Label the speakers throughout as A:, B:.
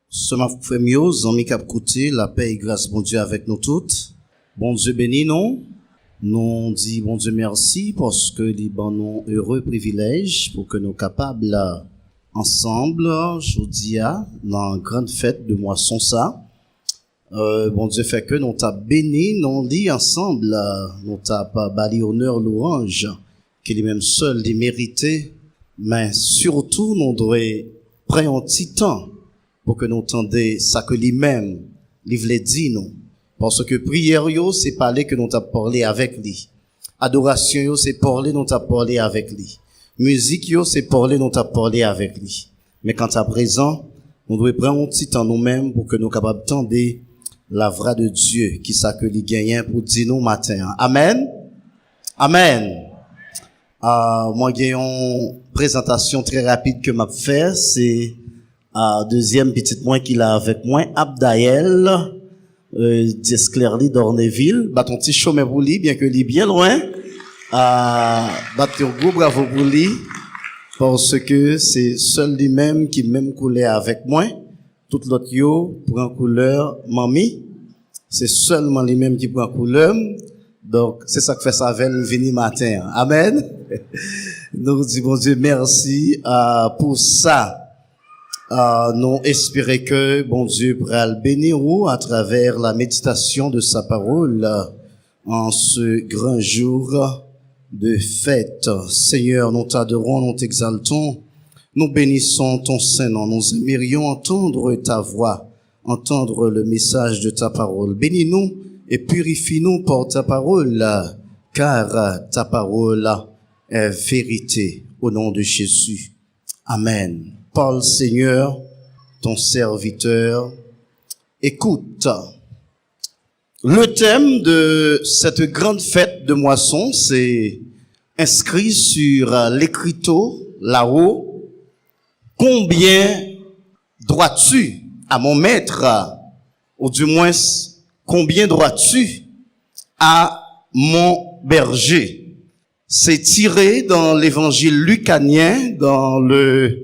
A: Ce matin, mieux, amis cap côté, la paix et grâce, bon Dieu, avec nous toutes. Bon Dieu béni nous. Nous dit bon Dieu merci parce que les bon heureux privilège pour que nous capables ensemble, aujourd'hui, dans une grande fête de moisson ça. Bon Dieu fait que nous t'a béni, nous dit ensemble, nous t'a pas bali honneur louange, qu'il est même seul les mérité, mais surtout nous devons prendre un petit temps pour que nous entendions ça que lui-même, il voulait dire nous. Parce que prière yo, c'est parler que nous t'a parlé avec lui. Adoration yo, c'est parler nous t'a parlé avec lui. Musique yo, c'est parler nous t'a parlé avec lui. Mais quant à présent, nous devons prendre un petit temps nous-mêmes pour que nous capables d'entendre la vraie de Dieu qui ça que lui gagne pour dire nous matin. Amen. Amen. Moi j'ai une présentation très rapide que m'a fait, c'est deuxième petite moins qu'il a avec moi, Abdaël d'Esclerly d'Orneville, ton petit chemin pour lui, bien que lui bien loin. Gros bravo pour lui, parce que c'est seul lui-même qui même couleur avec moi. Tout l'autre yo prend couleur mamie. C'est seulement lui-même qui prend couleur. Donc, c'est ça que fait ça avec nous venir matin. Amen. Nous disons, bon Dieu, merci pour ça. Nous espérons que bon Dieu pourra le bénir à travers la méditation de sa parole en ce grand jour de fête. Seigneur, nous t'adorons, nous t'exaltons, nous bénissons ton Saint-Nom, nous aimerions entendre ta voix, entendre le message de ta parole. Bénis-nous et purifie-nous par ta parole, car ta parole est vérité au nom de Jésus. Amen. Parle, Seigneur, ton serviteur, écoute. Le thème de cette grande fête de moisson, c'est inscrit sur l'écriteau, là-haut. Combien dois-tu à mon maître, ou du moins, combien dois-tu à mon berger? C'est tiré dans l'évangile lucanien, dans le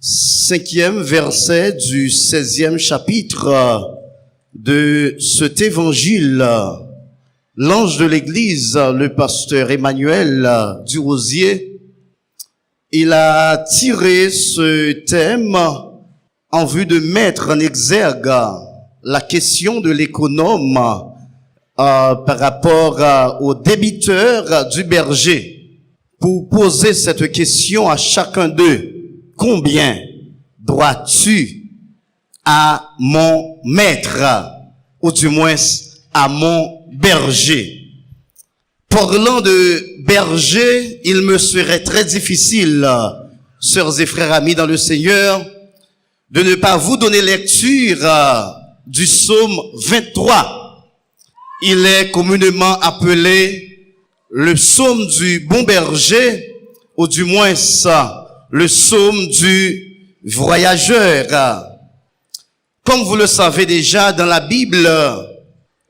A: 5e verset du 16e chapitre de cet évangile. L'ange de l'église, le pasteur Emmanuel Durosier, il a tiré ce thème en vue de mettre en exergue la question de l'économe par rapport au débiteur du berger, pour poser cette question à chacun d'eux. Combien dois-tu à mon maître, ou du moins à mon berger? Parlant de berger, il me serait très difficile, sœurs et frères amis dans le Seigneur, de ne pas vous donner lecture du psaume 23. Il est communément appelé le psaume du bon berger, ou du moins le psaume du voyageur. Comme vous le savez déjà, dans la Bible,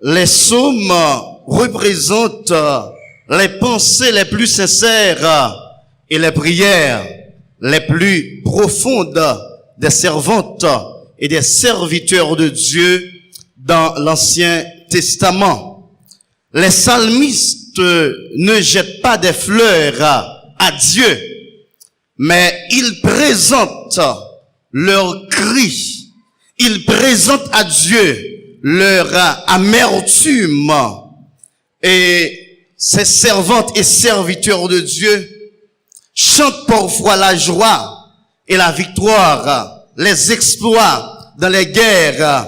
A: les psaumes représentent les pensées les plus sincères et les prières les plus profondes des servantes et des serviteurs de Dieu dans l'Ancien Testament. Les psalmistes ne jettent pas des fleurs à Dieu, mais ils présentent leurs cris, ils présentent à Dieu leur amertume. Et ces servantes et serviteurs de Dieu chantent parfois la joie et la victoire, les exploits dans les guerres.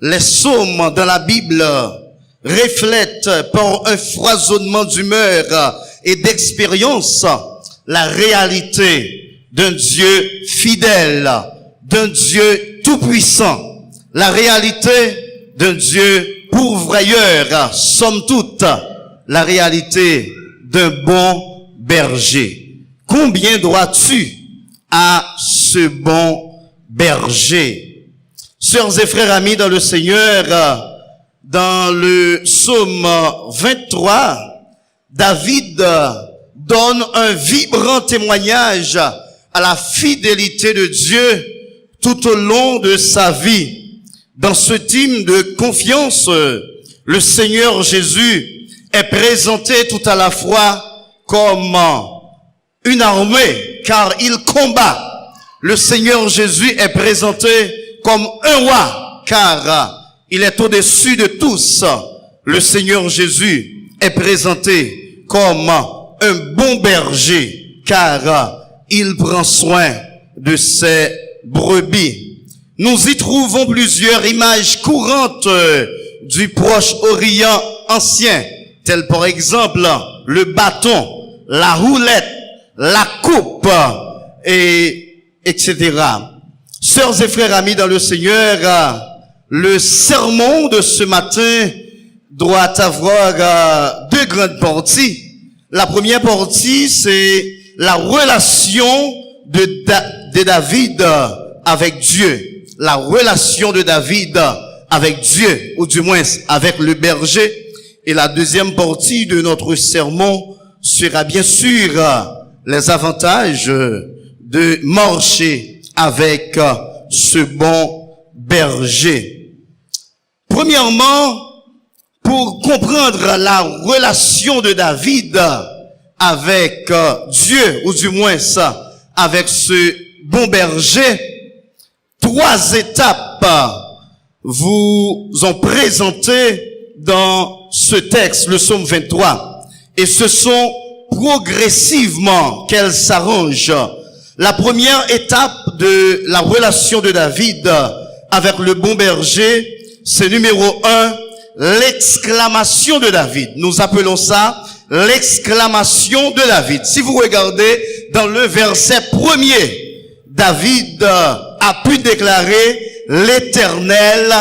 A: Les psaumes dans la Bible reflètent par un foisonnement d'humeur et d'expérience la réalité d'un Dieu fidèle, d'un Dieu tout-puissant, la réalité d'un Dieu pourvoyeur, somme toute, la réalité d'un bon berger. Combien dois-tu à ce bon berger? Sœurs et frères amis dans le Seigneur, dans le psaume 23, David donne un vibrant témoignage à la fidélité de Dieu tout au long de sa vie. Dans ce hymne de confiance, le Seigneur Jésus est présenté tout à la fois comme une armée, car il combat. Le Seigneur Jésus est présenté comme un roi, car il est au-dessus de tous. Le Seigneur Jésus est présenté comme un bon berger, car il prend soin de ses brebis. Nous y trouvons plusieurs images courantes du Proche-Orient ancien, telles par exemple le bâton, la roulette, la coupe, etc. Sœurs et frères amis dans le Seigneur, le sermon de ce matin doit avoir deux grandes parties. La première partie, c'est la relation de David avec Dieu. La relation de David avec Dieu, ou du moins avec le berger. Et la deuxième partie de notre sermon sera bien sûr les avantages de marcher avec ce bon berger. Premièrement, pour comprendre la relation de David avec Dieu, ou du moins avec ce bon berger, trois étapes vous ont présenté dans ce texte, le psaume 23. Et ce sont progressivement qu'elles s'arrangent. La première étape de la relation de David avec le bon berger, c'est numéro 1, l'exclamation de David. Nous appelons ça l'exclamation de David. Si vous regardez dans le verset premier, David a pu déclarer « L'Éternel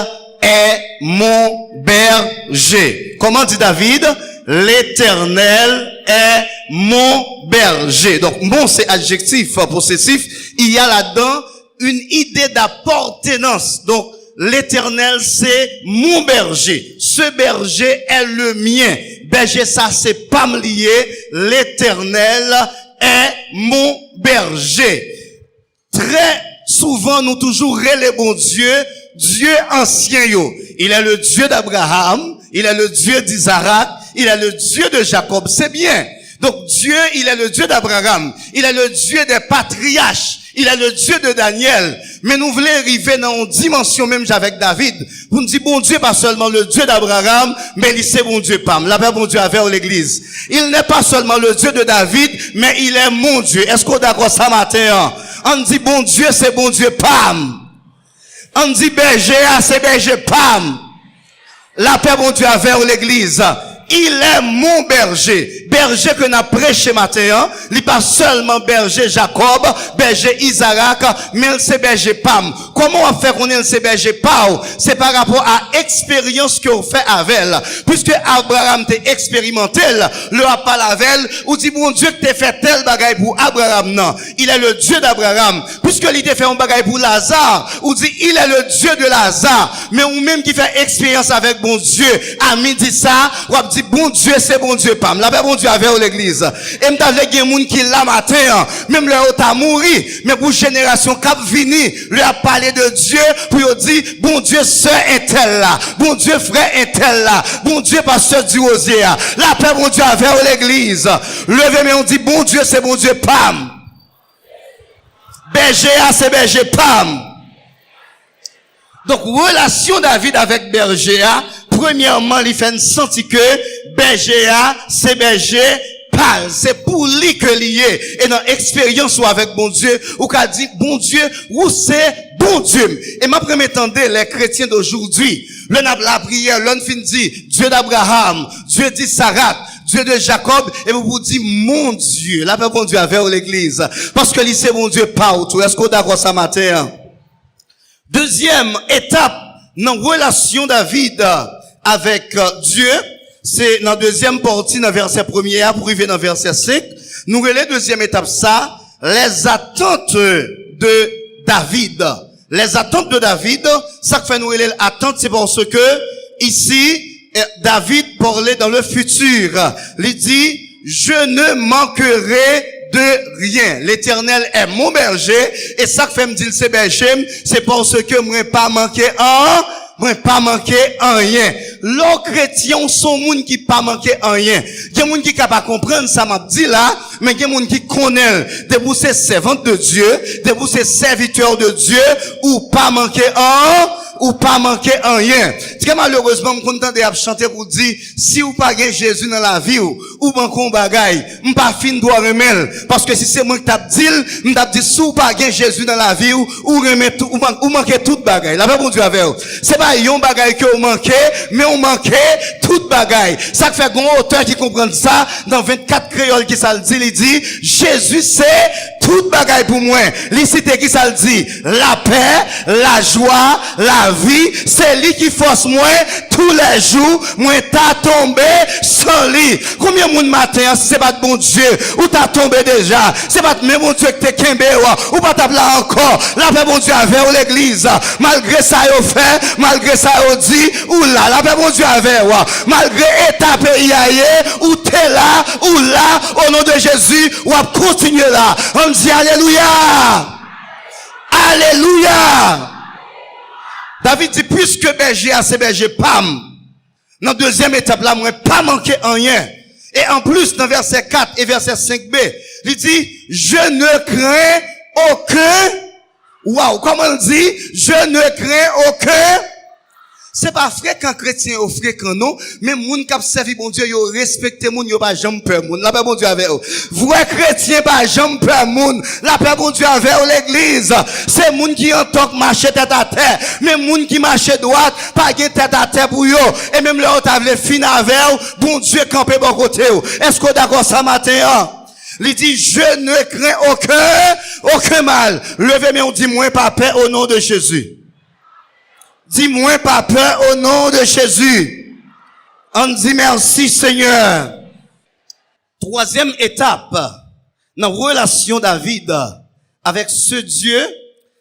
A: est mon berger ». Comment dit David? « L'Éternel est mon berger ». Donc, mon, c'est adjectif possessif. Il y a là-dedans une idée d'appartenance. Donc, l'Éternel, c'est mon berger. Ce berger est le mien. Berger, ça, c'est pas me lier. L'Éternel est mon berger. Très souvent, nous toujours les bons Dieu, Dieu ancien yo. Il est le Dieu d'Abraham, il est le Dieu d'Isaac, il est le Dieu de Jacob. C'est bien. Donc Dieu, il est le Dieu d'Abraham, il est le Dieu des patriarches, il est le Dieu de Daniel. Mais nous voulons arriver dans une dimension même avec David. Vous nous dites, bon Dieu, pas seulement le Dieu d'Abraham, mais il c'est bon Dieu, Pam. La paix, bon Dieu, avec l'église. Il n'est pas seulement le Dieu de David, mais il est mon Dieu. Est-ce qu'on est d'accord ça matin? On dit, bon Dieu, c'est bon Dieu, Pam. On dit, berger, c'est berger, Pam. La paix, bon Dieu, avec l'église. Il est mon berger. Berger que n'a prêché matin, il n'est pas seulement berger Jacob, berger Isaac, mais c'est berger Pam. Comment on fait qu'on est c'est berger Pam? C'est par rapport à l'expérience qu'on fait avec elle. Puisque Abraham t'a expérimenté, le a parlé avec elle, ou dit, mon Dieu, que t'as fait tel bagaille pour Abraham, non. Il est le Dieu d'Abraham. Puisque il t'a fait un bagaille pour Lazare, ou dit, il est le Dieu de Lazare. Mais ou même qui fait expérience avec bon Dieu, à midi ça, ou a dit, bon Dieu, c'est bon Dieu, Pam. La paix, bon Dieu, avec l'église. Et m't'avait gen moun qui la matin, même le haut a mouru, mais pour génération cap vini, lui a parlé de Dieu, pour dire, bon Dieu, sœur est tel là, bon Dieu, frère est tel là, bon Dieu, pasteur du rosier. La paix, bon Dieu, avec l'église. Levez, mais on dit, bon Dieu, c'est bon Dieu, Pam. Berger, c'est berger, Pam. Donc, relation David avec berger, premièrement, il fait sentir que berger, c'est berger, parle. C'est pour lui que lié. Et dans l'expérience ou avec bon Dieu, ou qu'a dit, bon Dieu, ou c'est bon Dieu. Et ma première tendez, les chrétiens d'aujourd'hui, l'on a la prière, l'on fin dit, Dieu d'Abraham, Dieu d'Isaac, Dieu de Jacob, et vous dites, mon Dieu. Là, bon Dieu avec l'église. Parce que lui, c'est mon Dieu partout. Est-ce qu'on est d'accord ça matin? Deuxième étape, dans la relation David avec Dieu, c'est dans la deuxième partie, dans le verset 1er, pour arriver dans le verset 5. Nous relève deuxième étape ça, les attentes de David. Les attentes de David, ça fait nous relève attentes, c'est parce que, ici, David parlait dans le futur. Il dit, je ne manquerai de rien. L'Éternel est mon berger, et ça que fait me dire c'est berger, c'est parce que moi pas manqué en rien. L'autre chrétien sont moun qui pas manqué en rien. Il y a moun qui capable comprendre ça m'a dit là, mais il y a moun qui connaît de vous ces servantes de Dieu, de vous ces serviteurs de Dieu ou pas manqué en rien. Très malheureusement, me content de chanter pour dire si ou pas gain Jésus dans la vie ou ban kon bagay, m'pas fin doit remel parce que si c'est moi qui t'a dit si ou pas gain Jésus dans la vie ou remet tout ou manquer toute bagay. La paix bon Dieu avec vous. C'est pas yon bagay que vous manquez, mais on manquait toute bagay. Ça fait grand auteur qui comprend ça dans 24 créoles qui ça le dit, il dit Jésus c'est toute bagaille pour moi. Li cité qui ça le dit, la paix, la joie, la vie, c'est lui qui force moi tous les jours, moi t'as tombé sans lui. Combien de matin, c'est pas de bon Dieu, ou t'as tombé déjà, c'est pas de même bon Dieu que t'es kembe, ou pas t'as là encore, la paix bon Dieu avec ou l'église, malgré ça yo fait, malgré ça yo dit, ou là, la paix bon Dieu avec malgré état pays ailleurs, ou t'es là, ou là, au nom de Jésus, ou à continuer là. On dit alléluia. Alléluia. David dit, puisque berger a ses bergers, pam. Dans deuxième étape là, moi, pas manqué en rien. Et en plus, dans verset 4 et verset 5b, il dit, je ne crains aucun. Waouh, comment on dit? Je ne crains aucun. C'est pas fréquent chrétien ou fréquent non, mais moun k'ap servi bon Dieu, yo respecte moun, yo pas jamais peur moun. La paix bon Dieu avec eux. Vrai chrétien pas jamais peur moun. La paix bon Dieu avec eux l'église. C'est moun qui en tant que marche tête à terre, mais moun qui marche droite, pas gen tête à terre pour yo. Et même là on t'a vle fin avec eux, bon Dieu camper bon côté. Est-ce que d'accord ça matin? Il dit, je ne crains aucun mal. Levez mais on dit moins pas peur au nom de Jésus. Dis-moi pas peur au nom de Jésus. On dit merci Seigneur. Troisième étape dans la relation David avec ce Dieu,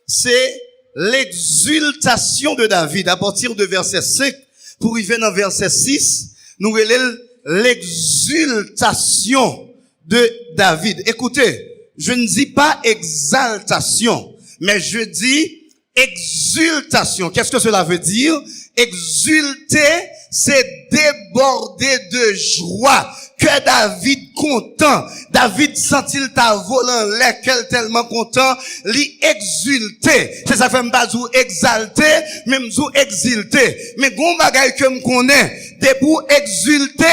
A: c'est l'exultation de David. À partir de verset 5 pour arriver dans verset 6, nous relèvons l'exultation de David. Écoutez, je ne dis pas exaltation, mais je dis exultation. Qu'est-ce que cela veut dire? Exulter, c'est déborder de joie. Que David content. David sent-il ta volant lesquels tellement content, li exulter. C'est ça fait m'pas ou exalter, même ou exulter. Mais gon bagay que me connaît, debout exulter,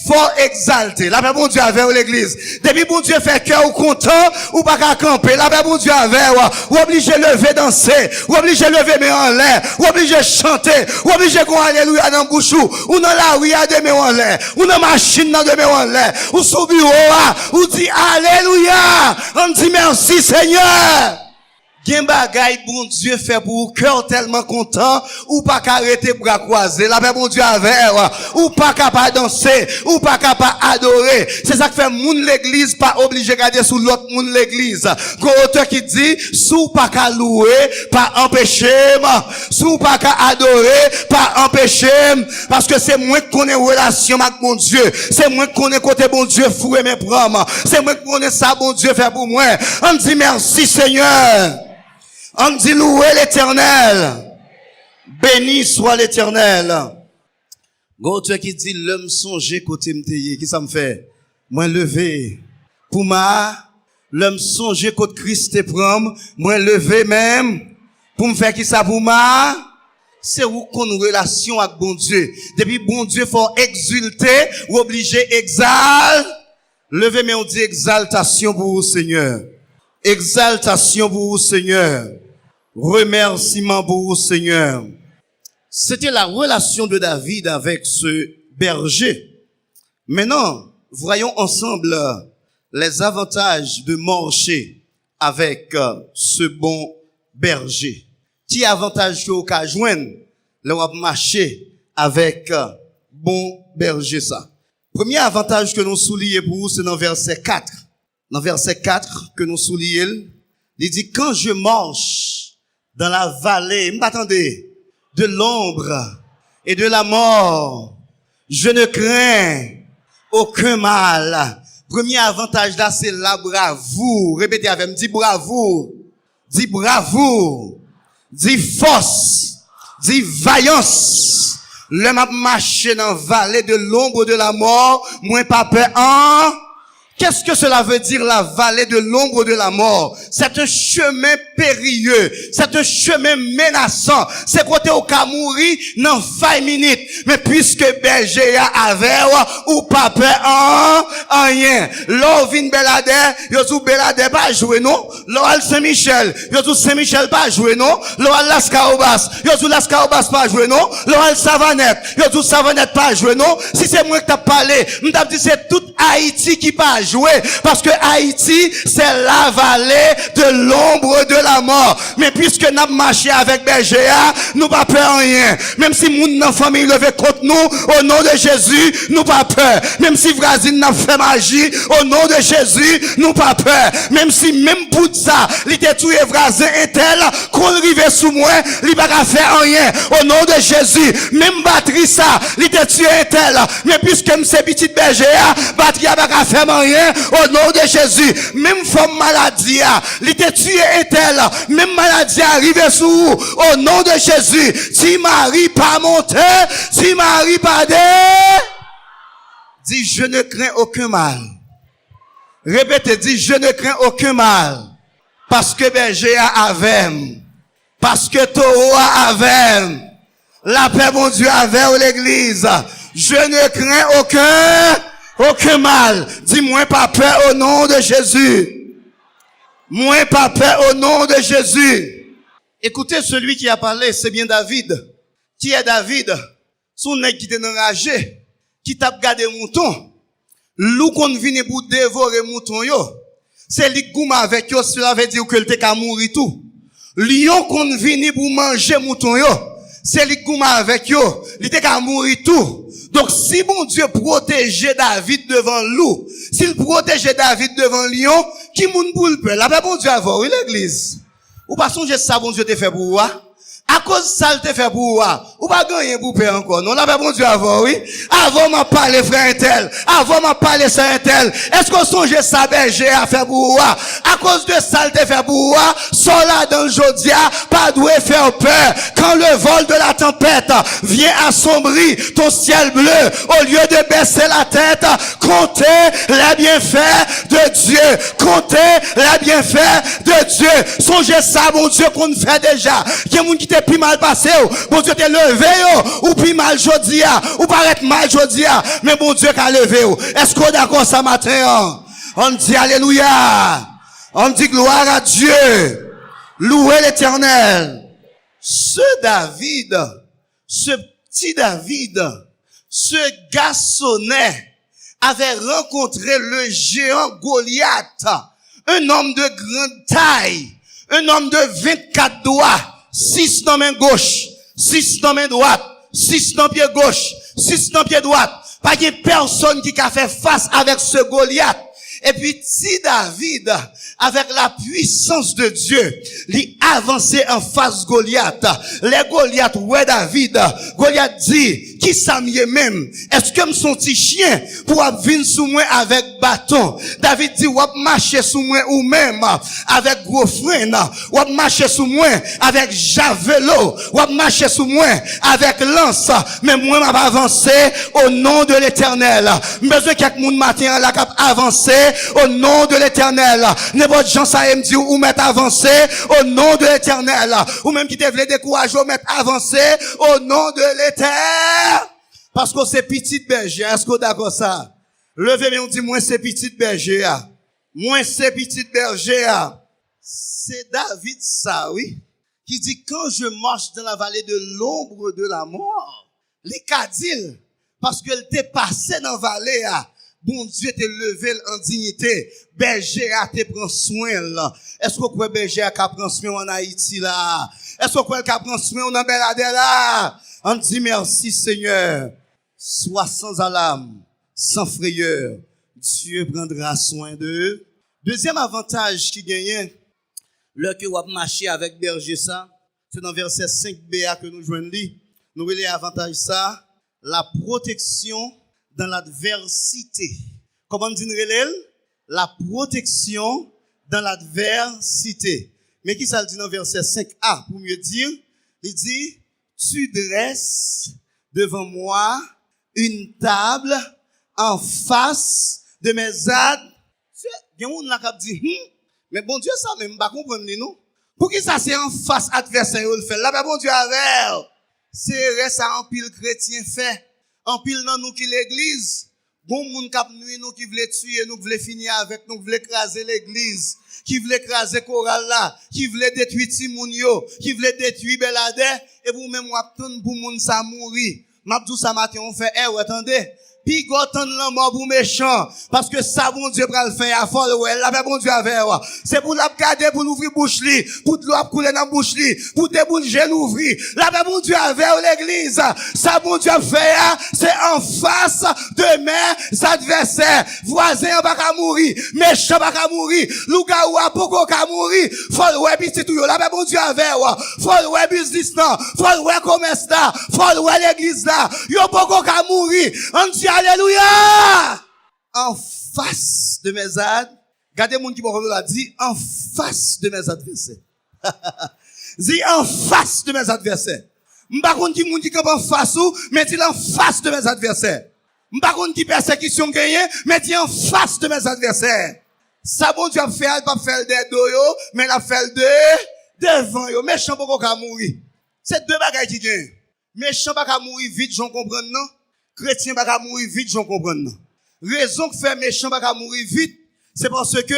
A: faut exalter. La paix bon Dieu avec l'église. Depuis bon Dieu fait cœur ou content, ou pas qu'à camper. La paix bon Dieu avec ou obligé lever danser, ou obligé lever mais en l'air, ou obligé chanter, ou obligé qu'on alléluia dans bouche ou dans la rue à de mais en l'air, ou dans machine dans de mais en l'air, ou sous bureau ou dit alléluia. On dit merci Seigneur. Gen bagay bon Dieu fait pour cœur tellement content ou pas qu'arrêter bras croisés. La paix bon Dieu avec ou pas capable danser ou pas capable adorer. C'est ça que fait moun l'église pas obligé garder sous l'autre moun l'église. Gon auteur qui dit sous pas qu'à louer, pas empêcher, sous pas qu'à adorer, pas empêcher parce que c'est moi qui connais relation avec mon Dieu. C'est moi qui connais côté bon Dieu fouet mes promes. C'est moi qui connais ça bon Dieu fait pour moi. On dit merci Seigneur. On dit louer l'Éternel. Béni soit l'Éternel. Gauteur qui dit l'homme songe côté m'teye. Qui ça me fait? Moi lever. Pour moi, l'homme songe côté Christ te prend. Moi lever même. Pour me faire qui ça pour moi? C'est où qu'on a une relation avec bon Dieu. Depuis bon Dieu faut exulter ou obligé exalter. Lever mais on dit exaltation pour vous Seigneur. Exaltation pour vous Seigneur. Remerciement pour vous, Seigneur. C'était la relation de David avec ce berger. Maintenant, voyons ensemble les avantages de marcher avec ce bon berger. Qui avantage que vous pouvez joindre le marcher avec bon berger ça? Premier avantage que nous soulignons pour vous, c'est dans verset 4. Dans verset 4 que nous soulignons, il dit, quand je marche dans la vallée, m'attendez, de l'ombre et de la mort, je ne crains aucun mal, Premier avantage là, c'est la bravoure. Répétez avec moi, dis bravoure. Dis bravoure. Dis force. Dis vaillance. Le m'a marché dans la vallée de l'ombre de la mort, moins pas peur en. Qu'est-ce que cela veut dire, la vallée de l'ombre de la mort? C'est un chemin périlleux. C'est un chemin menaçant. C'est côté au cas mourir dans 20 minutes. Mais puisque berger avait ou pas peur en rien. L'eau vient belader, yo tout belader pas jouer non. L'eau al Saint-Michel, yo tout Saint-Michel pas jouer non. L'eau al Las Caobas, yo tout Las Caobas pas jouer non. L'eau al Savanette, yo tout Savanette pas jouer non. Si c'est moi qui t'as parlé, m't'a dit c'est tout Haïti qui pas jouer, parce que Haïti, c'est la vallée de l'ombre de la mort. Mais puisque nous marché avec Bergéa, nous pas peur rien. Même si moun dans famille levé contre nous, au nom de Jésus, nous pas peur. Même si Vrasine n'a fait magie, au nom de Jésus, nous pas peur. Même si même pour ça, il était tué Vrasine et tel, qu'on rive sous moi, il pas faire rien. Au nom de Jésus, même batterie ça, il était tué et tel. Mais puisque c'est petit Bergéa, batterie a pas faire rien. Au nom de Jésus, même femme maladie, il était tué et tel, même maladie arrive sous, au nom de Jésus, si Marie pas monter, si Marie pas dé, dis je ne crains aucun mal. Répétez, dis je ne crains aucun mal, parce que berger avait, parce que taureau avait, la paix mon Dieu avait l'église, je ne crains aucun mal. Dis-moi pas peur au nom de Jésus. Moi pas peur au nom de Jésus. Écoutez, celui qui a parlé, c'est bien David. Qui est David? Son nèg qui était enragé, qui t'a gardé mouton. Loup qu'on vient pour dévorer mouton yo. C'est lui qui avec yo, cela veut dire que il était qu'à mourir tout. Lion qu'on vient pour manger mouton yo. C'est lui qui avec yo, il était qu'à mourir tout. Donc, si bon Dieu protégeait David devant loup, s'il protégeait David devant lion, qui moun pour le peur? La paix bon Dieu avant, oui, l'église. Ou pas songer ça bon Dieu te fait pour vous? À cause ça te fait pour vous? Ou pas gagner pour peur encore? Non, la paix bon Dieu avant, oui. Avant m'a parlé frère tel, avant m'a parlé sœur tel. Est-ce qu'on songe ça berger à faire pour vous? À cause de ça te fait pour vous? Soit là dans le jodia, pas doué faire peur. Quand le vol de la tempête vient assombrir ton ciel bleu, au lieu de baisser la tête, comptez les bienfaits de Dieu. Comptez les bienfaits de Dieu. Songez ça, mon Dieu, qu'on fait déjà. Il y a des gens qui t'es plus mal passé, bon Dieu t'es levé, ou plus mal jodi, ou paraître mal jodi, mais bon Dieu qu'a levé. Est-ce qu'on est d'accord ça matin? On dit alléluia. On dit gloire à Dieu. Louez l'Éternel. Ce David, ce petit David, ce garçonnet avait rencontré le géant Goliath, un homme de grande taille, un homme de 24 doigts, 6 dans main gauche, 6 dans main droite, 6 dans pied gauche, 6 dans pied droite. Pas de personne qui a fait face avec ce Goliath. Et puis, si David, avec la puissance de Dieu, lui avançait en face Goliath, les Goliath, ouais David, Goliath dit, qui ça m'y est même? Est-ce que me son petit chien pour venir sous moi avec bâton? David dit, ou marcher sous moi ou même avec gros frein, ou marcher sous moi avec javelot, ou marcher sous moi avec lance, mais moi m'a avancé au nom de l'Éternel. Besoin quelques monde matin là cap avancer au nom de l'Éternel. N'importe gens ça me dit ou mettre avancer au nom de l'Éternel. Ou même qui te voulait décourager ou mettre avancer au nom de l'Éternel. Parce que c'est petit berger. Est-ce que d'accord ça? Levez-moi, on dit, moi c'est petit berger. Moi c'est petit berger. C'est David ça, oui. Qui dit, quand je marche dans la vallée de l'ombre de la mort, les cadils, parce qu'elle t'est passé dans la vallée, bon Dieu t'est levé en dignité. Berger a te prend soin là. Est-ce que quoi berger a prend soin en Haïti là? Est-ce que quoi a prend soin en Belade là? On dit merci Seigneur. Sois sans alarme, sans frayeur. Dieu prendra soin d'eux. Deuxième avantage qui gagne, le que vous marcher avec berger ça, c'est dans verset 5b que nous joignons. Nous voulons avantage ça, la protection dans l'adversité. comment dire la protection dans l'adversité. Mais qui ça le dit dans verset 5a pour mieux dire, il dit tu dresses devant moi une table en face de mes adversaires. Il y a un qui dit mais bon Dieu ça même pas comprendre nous. Pour qui ça c'est en face adversaire le fait là bon Dieu avec. C'est ça en pile chrétien fait. En pile dans nous qui l'église. Bon moun k'ap nuit nous qui veut tuer, nous veut finir avec, nous veut écraser l'église, qui veut écraser chorale là, qui veut détruire Timoun yo, qui veut détruire Belader, et vous même ou attendre pour moun sa mourir. M'abdou sa matin on fait attendez. Puis gotan la mort pour méchant parce que ça bon Dieu pral faire à fort ouais là bon Dieu avec c'est pour la garder pour l'ouvrir bouche li pour l'eau couler dans bouche li pour déboucher l'ouvrir là bon Dieu avec l'église ça bon Dieu faire c'est en face de mes adversaires voisin pas qu'à mourir méchant pas qu'à mourir lougaou a poko qu'à mourir faut ouais petit tout là bon Dieu avec faut ouais business là faut ouais commerce là faut ouais l'église là yo poko qu'à mourir on dit alléluia! En face de mes adversaires. Regardez moun qui m'a dit en face de mes adversaires. Dis en face de mes adversaires. M'pa konn ki moun qui camp en face ou, mais dit en face de mes adversaires. M'pa konn ki persécution gagné, mais dit en face de mes adversaires. Ça bon Dieu a fait, pas faire des dos yo, mais la fait de devant yo. Méchant pas ka mourir. C'est deux bagages qui gagnent. Méchant pas ka mourir vite, j'en comprends non? Chrétien pas qu'à mourir vite, j'en comprends. Raison que fait méchant pas qu'à mourir vite, c'est parce que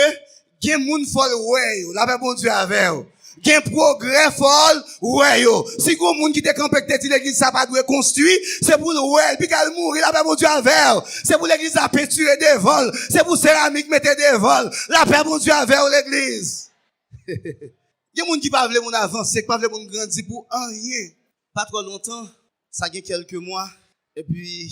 A: gen moun fol ouais yo, la bon Dieu avec yo. Gen progrès fol ouais yo. Si gon moun qui te campé tête l'église ça pas doit construire, c'est pour le ouais puis qu'elle mourir la bon Dieu avec yo. C'est pour l'église à peinturer des vols, c'est pour céramique mettre des vols. La paix bon Dieu avec l'église. Gen moun qui pas vle moun avancer, pas vle moun grandir pour rien. Pas trop longtemps, ça gen quelques mois. Et puis,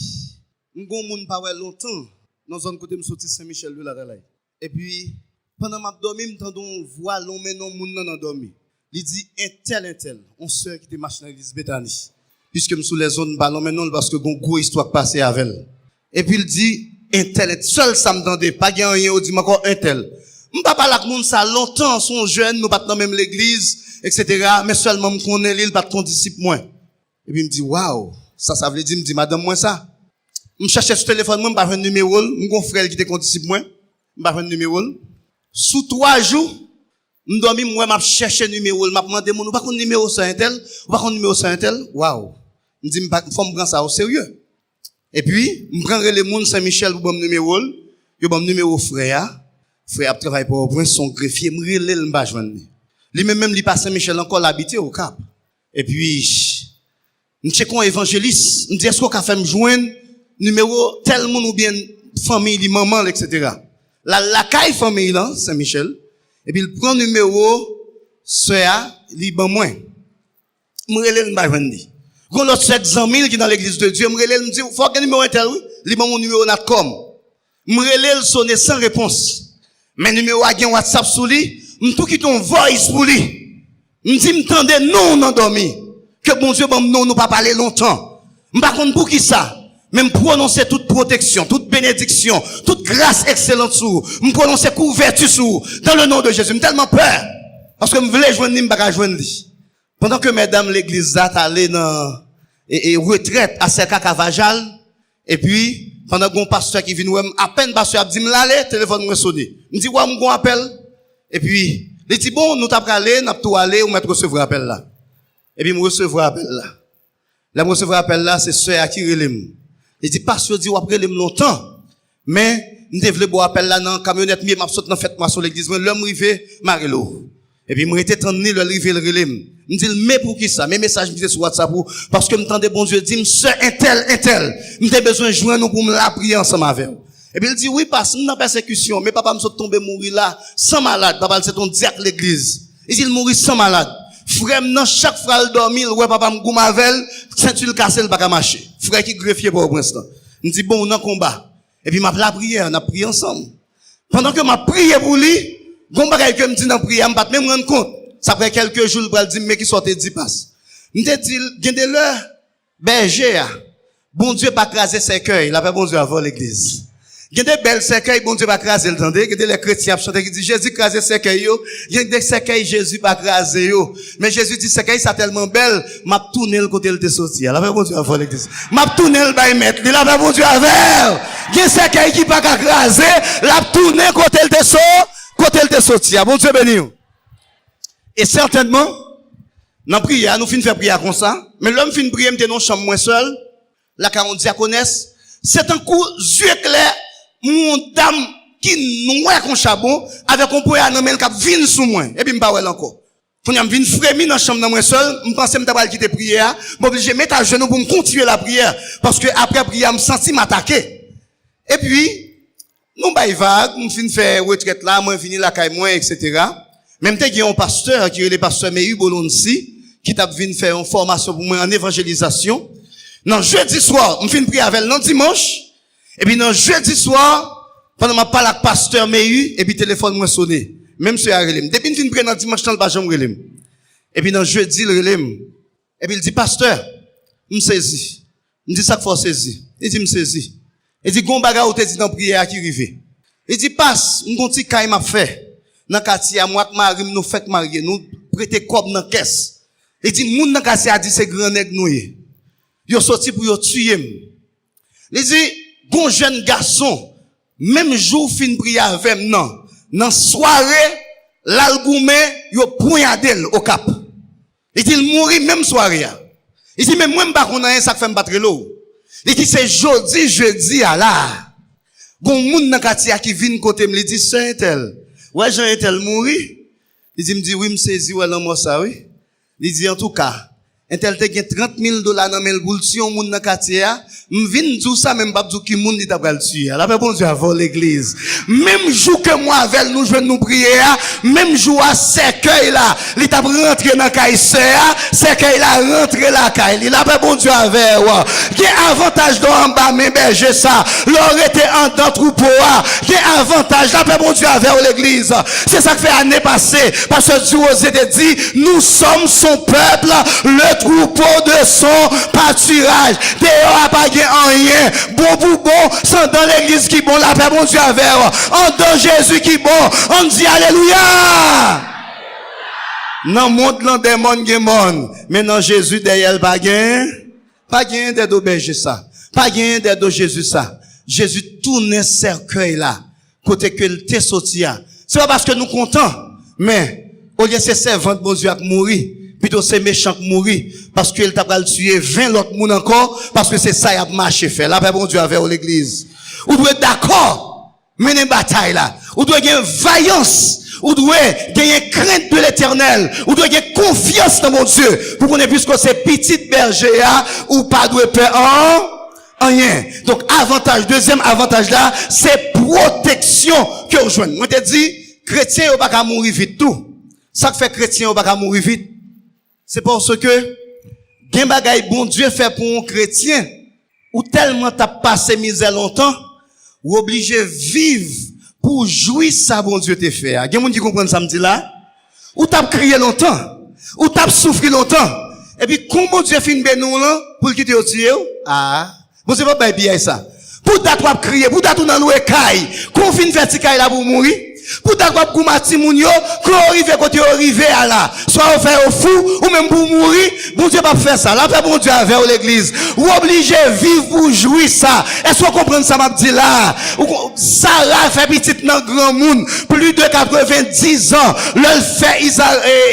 A: m'gon moun pa wè longtemps, dans zone côté m'sorti Saint-Michel de la Dalai. Et puis, pendant m'a dormi, m'tendon voix long mais non moun nan dormi. Il dit un tel, on sœur qui te marche dans l'église Bethany. Puisque m'sous les zones ballon mais non parce que gon gros histoire passée avec elle. Et puis il dit un tel, seul ça m'tendait, pas gen rien, il dit encore un tel. M'pa parler avec moun ça longtemps, son jeune, nous pas dans même l'église, etc. Mais seulement m'connais l'île pas ton disciple moins. Et puis il me dit waouh. Ça veut dire, me dit, madame, moi ça. Je cherche sur téléphone, moi, je pas un numéro, mon frère qui était condisciple, moi, je pas un numéro. Sous 3 jours, je dormi, moi, je cherche un numéro, je demandé, mon, pas un numéro sur un tel, pas un numéro sur un tel. Waouh. Je dis, faut me prendre ça au sérieux. Et puis, je prends le monde Saint-Michel pour mon numéro, je mon numéro frère. Frère travaille pour au point son greffier, me relève le bas joindre. Lui même lui pas Saint-Michel encore l'habité au Cap. Et puis, nous checkons évangéliste, nous disons est-ce qu'on a fait me joindre numéro tel monde ou bien famille, maman, etc. La caille famille là, Saint-Michel, et puis il prend numéro soeur, il ban moins. Me relève pas joindre. Quand l'autre 700 000 qui dans l'église de Dieu, me relève me dit faut que numéro tel oui, il ban mon numéro natcom. Me relève sonner sans réponse. Mais numéro a gen WhatsApp sous lui, me tout qui ton voice pour lui. Me dit me tendez non on endormi. Que bon Dieu, bon, nous pas parler longtemps. M'pas contre pour qui ça? Même prononcer toute protection, toute bénédiction, toute grâce excellente sur, prononcer couverture sur, dans le nom de Jésus. J'ai tellement peur. Parce que je voulais joindre, je ne pas joindre. Pendant que mesdames l'église a allé dans, retraite à Serka Cavajal, et puis, pendant que mon pasteur qui vient, à peine pasteur a dit, m'allez, téléphone me sonne. Me dit, ouais, m'gon appel. Et puis, il dit, bon, nous t'appelons aller, nous tout aller, ou mettre recevoir appel là. Et puis, me recevoir appel là. Là, me recevoir appel là, c'est sœur qui relève. Il dit, pasteur dit, ou après relève longtemps. Mais, nous devons boire appel là, dans camionnette, m'a sauté dans fête, moi, sur l'église, l'homme rivé, Marelo. Et puis, moi, j'étais tendu, le rivé, le relève. Me dit, mais pour qui ça? Mes messages, me sur WhatsApp, parce que m'entendais bon Dieu dire, sœur, un tel. M'avez besoin de joindre nous pour me la prier ensemble avec. Et puis, il dit, oui, parce que nous, dans persécution, mais papa me sont tombé mourir là, sans malade. Papa, c'est ton diacre l'église. Il dit, il mourit sans malade. Frère, non, chaque fois il dormi, ouais, papa me goûte avec, ceinture cassée, il pas marcher. Frère qui greffier pour l'instant. Il dit, bon, on a combat. Et puis, m'a la prière, on a prié ensemble. Pendant que m'a prié pour lui, bon bagay que me dit dans prière, m'a pas même rendre compte. Ça après quelques jours, il va dire, mais qui sortait 10 passes. M'te dit, gen de l'heure, berger, bon Dieu pas craser ses cœurs, il a pas bon Dieu avant l'église. Il y a des belles cercueils, bon Dieu va craser le temps. Il y a des chrétiens chantent qui disent Jésus crase cercueil yo. Il y a des cercueils Jésus pas craser yo. Mais Jésus dit cercueil ça tellement belle, m'a tourné le côté le te sorti. La paix bon Dieu avant l'église. M'a tourné le bail mettre, la paix bon Dieu avec. Il y a cercueil qui pas craser, l'a tourné côté le te sorti, côté le te sorti. Bon Dieu béni. Et certainement dans prière, nous fin faire prière comme ça, mais l'homme fin prier m'était dans chambre moins seul, la 40 diaconesse, c'est un coup yeux clairs. Mon dame qui noie comme charbon avec un poids dans le cap vinn sous moi et puis m'pa wel encore pour y vinn frémi dans chambre dans moi seul me penser m'ta pas quitter prière m'obligé mettre à genoux pour me continuer la prière parce que après prière me senti m'attaquer et puis nous bail vague me fin faire retraite là moi fini la caille moi etc. même temps qu'il y a un pasteur qui est le pasteur Meyu Bolonsi qui t'a vinn faire une formation pour moi en évangélisation non jeudi soir me fin prier avec le dimanche. Et puis, non, jeudi soir, pendant ma parle avec pasteur Meyu, et puis téléphone moi sonné. Même si il a relève. Depuis une fin de dimanche, dans le bâton relève. Et puis, non, jeudi, il relève. Et puis, il dit, pasteur, me saisis. Il dit, ça qu'il faut saisir. Il dit, me saisis. Il dit, gon baga ou te dit dans prière qui rive. Il dit, passe, m'gon ti kay m'a fait. Dans quartier, moi, que mari, nous fait marier, nous prêter cob dans caisse. Il dit, moun dans quartier a dit, c'est grand nèg nou yé. Yo sorti pour yo tuer. Il dit, bon jeune garçon, même jour fin prier avec non, dans soirée, l'algoumé, yo poignardel au cap. Il dit, il mourit même soirée. Il dit, même moi, m'pa connait ça fait m'battre l'eau. Il dit, c'est jeudi à là. Bon moun nan quartier qui vient côté me, il dit, c'est tel. Ouais, Jean tel mourit. Il dit, me dit, oui, me saisi, ouais, l'homme ça, oui. Il dit, en tout cas, un tel te gen $30,000 dans mel boule si on moun nan quartier m'vin dou ça même pas dou ki moun li t'a pral tuer la paix bon Dieu avant l'église même jour que moi avec nous joindre nous prier même jour à cercueil là li t'a rentrer dans caille cercueil là rentrer la caille la paix bon Dieu avec gen avantage dans en bas mais berger ça l'aurait été en dans troupeau gen avantage la paix bon Dieu avec l'église c'est ça que fait année passée parce que Dieu osé te dit nous sommes son peuple le troupeau de son pâturage. Dehors a pas rien. Bon, sans dans l'église qui bon, la paix bon Dieu avec. En dans Jésus qui bon, on dit alléluia. Non, monde l'an démon gémon. Mais non, Jésus derrière pas gain. Pas gain d'aide au berger ça. Pas gain d'aide au Jésus ça. Jésus tourne cercueil là. Côté que le te sorti. C'est pas parce que nous contents. Mais, au lieu de ces servants de bon Dieu à mourir. Plutôt c'est méchant qui mourir parce qu'il t'a pas tuer 20 autres moun encore parce que c'est ça y a marché fait. La paix bon Dieu avec l'église. Ou doit être d'accord mener bataille là. Ou doit gagner vaillance. Ou doit gagner crainte de l'éternel. Ou doit gagner confiance dans mon Dieu. Pour qu'on ait puisque c'est petite berger ou pas doit peur en rien. Donc deuxième avantage là, c'est protection que vous joignez. Moi te dit chrétien ou pas mourir vite tout. Ça fait chrétien ou pas mourir vite. C'est parce que, gen bagay bon Dieu fait pour un chrétien, ou tellement t'as passé misère longtemps, ou obligé vivre pour jouir ça bon Dieu te fait. Gen moun qui comprend ça me dit là? Ou t'as crié longtemps? Ou t'as souffri longtemps? Et puis, comment Dieu fin ben nous là, pour quitter au tuer? Ah. Bon, c'est pas bien ça. Pour t'as toi crier, pour t'as tout dans l'oué caille, qu'on fin faire ti caille là pour mourir? Pour t'avoir goumati moun yo, quand arrive côté arrivé à là, soit on fait au fou, ou même pour mourir, bon Dieu pas faire ça. Là, fait bon Dieu avec l'église. Ou obligé vivre pour jouir ça. Est-ce qu'on comprend ça m'a dit là? Sarah fait petite dans grand monde, plus de 90 ans, le fait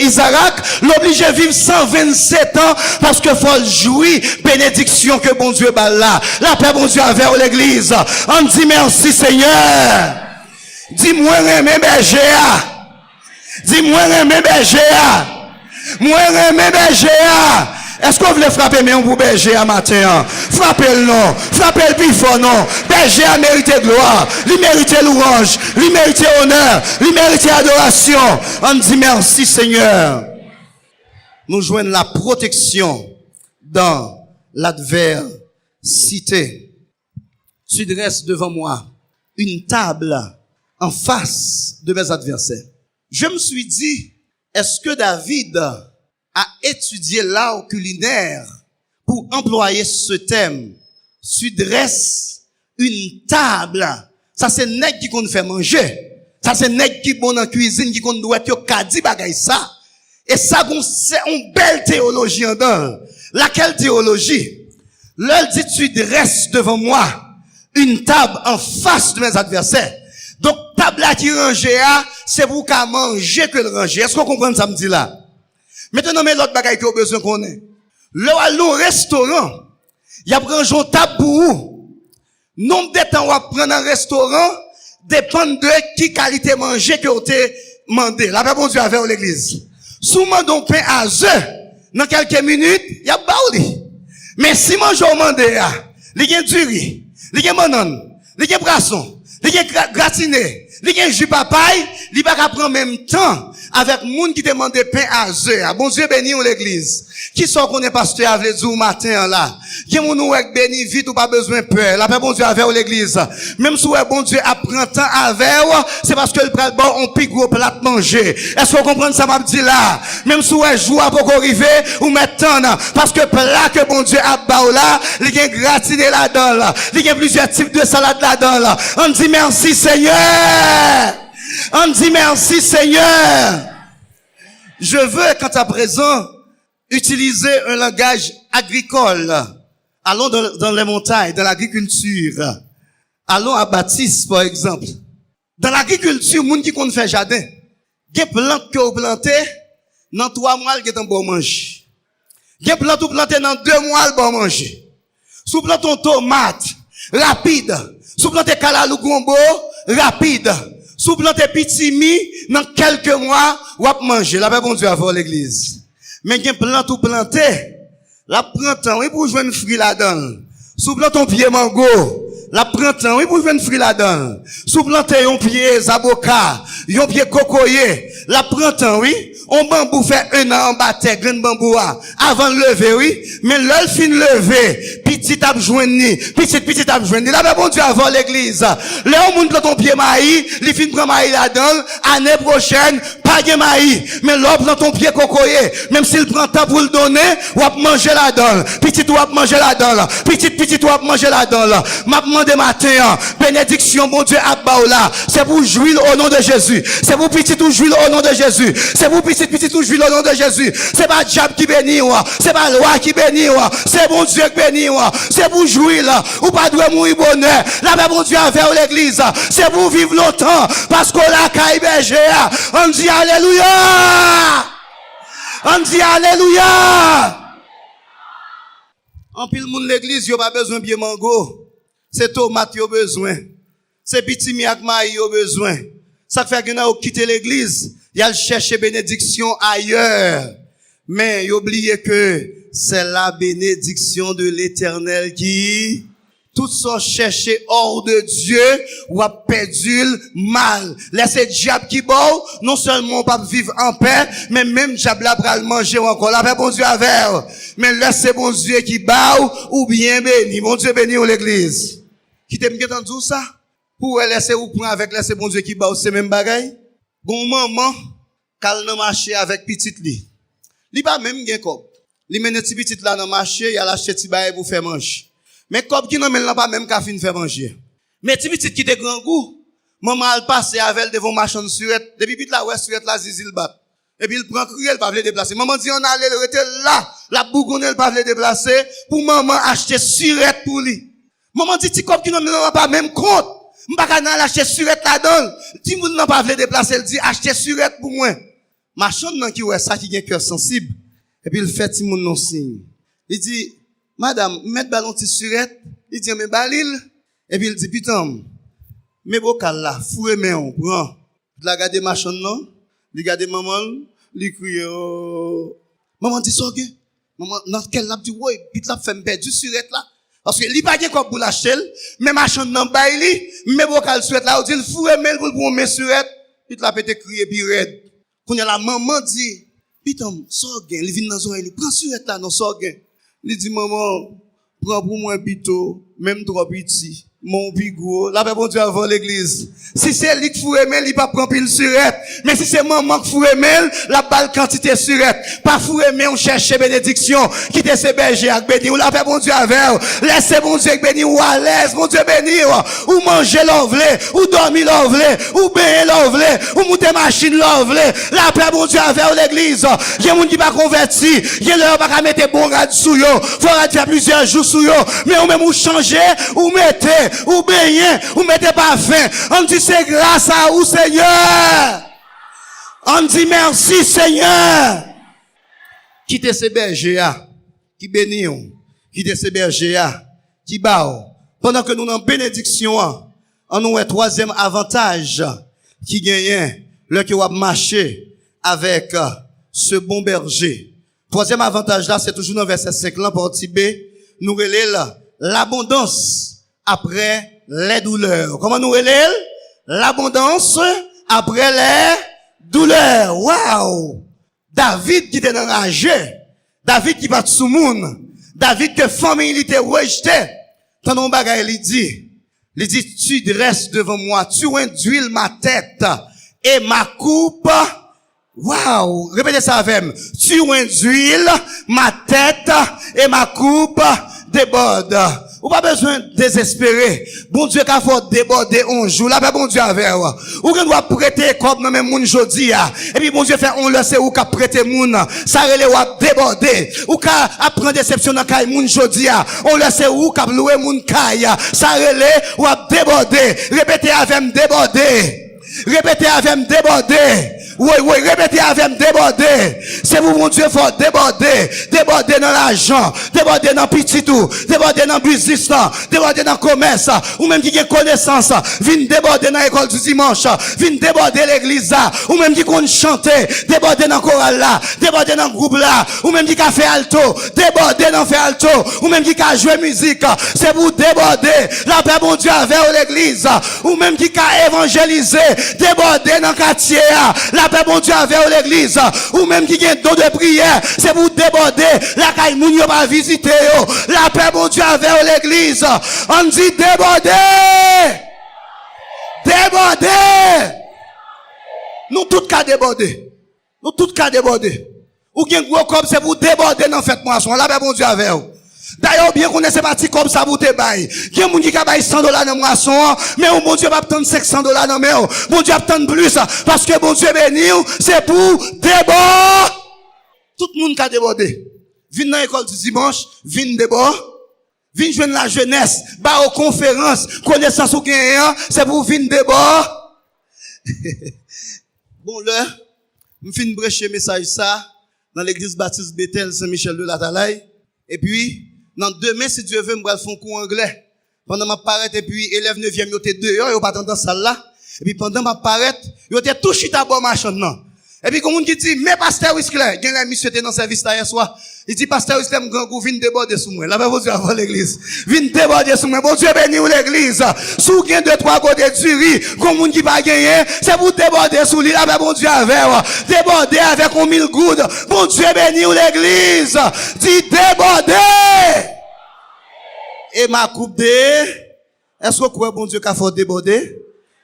A: Isaac, l'obligé vivre 127 ans, parce que faut jouir bénédiction que bon Dieu bat là. La paix bon Dieu avec l'église. On dit merci Seigneur. Dis-moi remè berger. Dis-moi remè berger. Moi remè berger. Est-ce qu'on voulait frapper mais on pour berger à matin? Frappez le non. Frappez le plus fort non. Berger a mérité gloire. Il mérite louange. Il mérite honneur. Il mérite adoration. On dit merci Seigneur. Nous joignons la protection dans l'adversité. Tu dresses devant moi une table en face de mes adversaires. Je me suis dit, est-ce que David a étudié l'art culinaire pour employer ce thème? Tu dresses une table Ça c'est nèg qui qu'on fait manger. Ça c'est nèg qui bon en cuisine qui qu'on doit yo kadi bagay ça. Et ça c'est une belle théologie en dedans. Laquelle théologie? L'heure dit tu dresses devant moi une table en face de mes adversaires. Donc table là qui rangée c'est pour qu'à manger que le ranger. Est-ce qu'on comprend ça me dit là? Maintenant mais l'autre bagay que besoin qu'on ait. Là à l'au restaurant, il y a prendre une table pour vous. Nombre de temps on va prendre un restaurant dépend de qui qualité manger que vous avez demandé. La paix bon Dieu avec l'église. Souvent donc pain à œufs dans quelques minutes, il y a baouli. Mais si mange au mandé, il y a du riz, il y a banane, il y a brasson, il y a gratiné, il y a jus papaye, il va pas prendre même temps avec moun qui demande pain à œufs. Bon Dieu béni ou l'église. Qui sont qu'on est pasteur avec du matin là? Qui moun ou béni vite ou pas besoin peur. La paix bon Dieu avec l'église. Même si bon Dieu apprend temps avec, c'est parce que le pral bon on pique gros plat manger. Est-ce qu'on comprend ça m'a dit là? Même si joue à pour arriver ou mettre temps parce que plat que bon Dieu a ba là, il y a gratiné là-dedans là. Il y a plusieurs types de salade là-dedans là. On dit merci Seigneur. On dit merci Seigneur. Je veux quant à présent utiliser un langage agricole. Allons dans les montagnes, dans l'agriculture. Allons à Baptiste, par exemple. Dans l'agriculture, moun qui compte faire jardin. Gen plante que vous plantez, dans 3 mois, il y a un bon manger. Gen plante ou plantez dans 2 mois, le bon manger. Sous plantez tomate, rapide. Sous plantez kalalou gombo, rapide. Sous plantez pitimi, dans quelques mois, ou ap manger. La paix bon Dieu avant l'église. Mais gen plante ou planté, la printemps, oui, pour jouer une fruit là-dedans. Sous plante ton pied mango, la printemps, oui, pour jouer une fruit là-dedans. Sous plante un pied zaboka, un pied cocoyer, la printemps, oui, on bambou fait 1 an en bataille, grain bambou, avant de lever, oui, mais l'œil fin lever, petit ap joindre, petit ap joindre. Là, bon Dieu avant l'église. Là, on monte ton pied maïs, li fin prend maïs là-dedans, année prochaine, pas de maïs. Mais l'homme prend ton pied cocoyer, même s'il prend temps pour le donner, ou ap manger là-dedans. Petit ou ap manger là-dedans. Petit ou ap manger là-dedans. M'a demandé matin, bénédiction, bon Dieu, ap baoula. C'est pour jouir au nom de Jésus. C'est pour petit ou jouir au nom de Jésus. C'est pour petit ou jouir au nom de Jésus. C'est pas diable qui bénit, c'est pas loi qui bénit, c'est bon Dieu qui bénit, c'est pour jouir là, ou pas doit mourir bonheur. La paix bon Dieu envers l'église, c'est pour vivre longtemps, parce qu'on l'a caille berger. On dit alléluia! On dit alléluia! En pile moun l'église, yo pas besoin de mango. C'est tomate yo besoin. C'est petit miak maï yo besoin. Ça fait que nous quitter l'église, y a chercher bénédiction ailleurs. Mais oubliez que c'est la bénédiction de l'Éternel qui tout sont cherchés hors de Dieu ou a perdu le mal. Laissez diable qui bon, non seulement pas vivre en paix, mais même diable va le manger encore. La paix bon Dieu avec. Mais laissez bon Dieu qui bat ou bien béni. Bon Dieu béni ou l'église. Qui t'aime bien entendu ça? Pour laisser ou prendre avec laisser bon Dieu qui bat c'est même bagaille. Bon maman, qu'elle n'a marché avec petite li. Li pas même gen kob. Li mène ti petite là dans marché, il a acheté ti baye pour faire manger. Mais kob qui nan men pas même ka fin faire manger. Mais ti petite qui de grand goût, maman elle passe avec devant marchand surette, depuis petite là ouais surette là zizil bat. Et puis il prend crier, elle pas veut déplacer. Maman dit on allait le rester là, la bougonne elle pas veut déplacer pour maman acheter surette pour lui. Maman dit ti kob qui nan men pas même compte. M'pa ka nan acheter surette là-dedans. Ti moun nan pas veut déplacer, elle dit acheter surette pour moi. Marchand nan qui ouais ça qui gen cœur sensible. Et puis il fait ti moun non signe. Il dit madame, mettre ballon ti surette, il dit mais balil. Et puis il dit putain, mais bocal là, foué mais on prend. Il a gardé marchand non, il garde maman, il crie maman dit ça gen. Maman dans quel l'a dit ouais, puis l'a fait perdre surette là. Parce que li pa gen quoi pour l'acheter, mais marchand nan bay li, mais bocal surette là, il dit foué mais pour me surette, puis l'a pété crier puis raide. Quand la maman dit, putain, sorgen, il vient dans son oreille, prends surette là, non sorgen. Il dit, maman, prends pour moi pito, même trop petit. mon bigot, la paix bon Dieu avant l'église. Si c'est lui qui faut aimer, il pas prendre pile surette. Mais si c'est maman qui faut aimer, la balle quantité surette. Pas faut aimer, on cherche bénédiction. Quittez ces bergers avec béni. Ou la paix bon Dieu avec. Laissez bon Dieu béni ou à l'aise, bon Dieu béni. Ou manger l'envelé, ou dormir l'envelé, ou baigner l'envelé, ou monter machine l'envelé. La paix bon Dieu avec l'église. Il y a des gens qui pas converti. Il y a leur pas mettre bon rad sous yo. Faut faire plusieurs jours sous yo. Mais ou même ou changer, ou mettez, ou baigner, ou mettez pas fin. On dit c'est grâce à vous, Seigneur. On dit merci, Seigneur. Quittez ces bergers, qui bénissent, quittez ces bergers, qui baillent. Pendant que nous, en bénédiction, on nous un troisième avantage qui gagne, le qui va marcher avec ce bon berger. Troisième avantage là, c'est toujours dans verset 5 là, partie B, nous relève l'abondance après les douleurs. Comment nous relève? L'abondance après les douleurs. Waouh! David qui était enragé. David qui bat sous monde. David que famille il était rejeté. Tant on bagaille il dit tu dresses devant moi, tu induis ma tête et ma coupe. Waouh! Répétez ça avec moi. Tu induis ma tête et ma coupe déborde. Ou pas besoin de désespérer. Bon Dieu qu'a fait déborder un jour. Là, bon Dieu avec vous. Ou qu'on doit prêter comme dans même moun jodi a. Et puis bon Dieu fait on le sait ou qu'a prêter moun. Ça relève ou déborder. Ou qu'a apprendre déception dans kay moun jodi a. On le sait ou qu'a louer moun kay. Ça relève ou déborder. Répétez avec me déborder. Répétez avec me déborder. Oui, répétez avec me déborder. C'est vous, mon Dieu, faut déborder. Déborder dans l'argent. Déborder dans petit tout. Déborder dans business, déborder dans le commerce. Ou même qui a connaissance. Vine déborder dans l'école du dimanche. Vine déborder l'église là. Ou même qui compte chanter. Déborder dans le choral là. Déborder dans le groupe là. Ou même qui a fait alto. Déborder dans fait alto. Ou même qui a joué musique. C'est pour déborder. La paix, mon Dieu, vers l'église. Ou même qui a évangélisé. Déborder dans le quartier. La paix, bon Dieu, avec l'église, ou même qui a don de prière, c'est pour déborder, la caille moun yo pas visiter yo. La paix, bon Dieu, avec l'église, on dit déborder! Déborder! Nous tous cas déborder. Nous tous cas déborder. Ou gen gros comme c'est pour déborder dans fête moisson. La paix, bon Dieu, avec vous. D'ailleurs, bien qu'on ait ces parties comme ça pour te bailler. Il y a des gens qui ont $100 dans moisson, mais bon Dieu va prendre $500 dans mais bon Dieu va prendre plus, parce que bon Dieu béni, c'est pour déborder. Tout le monde qui a débordé. Vine dans l'école du dimanche, vine déborder. Vine joindre la jeunesse, bah aux conférences, connaissance ou gagnant, c'est pour vine déborder. Bon, là, je finis de prêcher message ça, dans l'église baptiste Bethel Saint-Michel de la Talaye. Et puis, dans demain, si Dieu veut, je vais faire un cours anglais. Pendant ma paraître, et puis, élève 9e, ils étaient dehors, ils pas dans la salle là. Et puis, pendant ma paraître, ils étaient tout chita bon machin, non. Et puis, comme on qui dit, mais pasteur Whistler, il y a un monsieur qui était dans le service là hier soir. Il dit, pasteur Whistler, grand goût, vine déborder sous moi. Là, bon Dieu, avant l'église. Vine déborder sous moi. Bon Dieu, béni ou l'église. Sous gain 2-3 côtés du riz, comme on qui va gagner, c'est pour déborder sous lui. Là, bon Dieu, avec, déborder avec 1000 gouttes. Bon Dieu, béni ou l'église. Dit déborder. Et ma coupe de, est-ce que vous croyez, bon Dieu, qu'il faut déborder?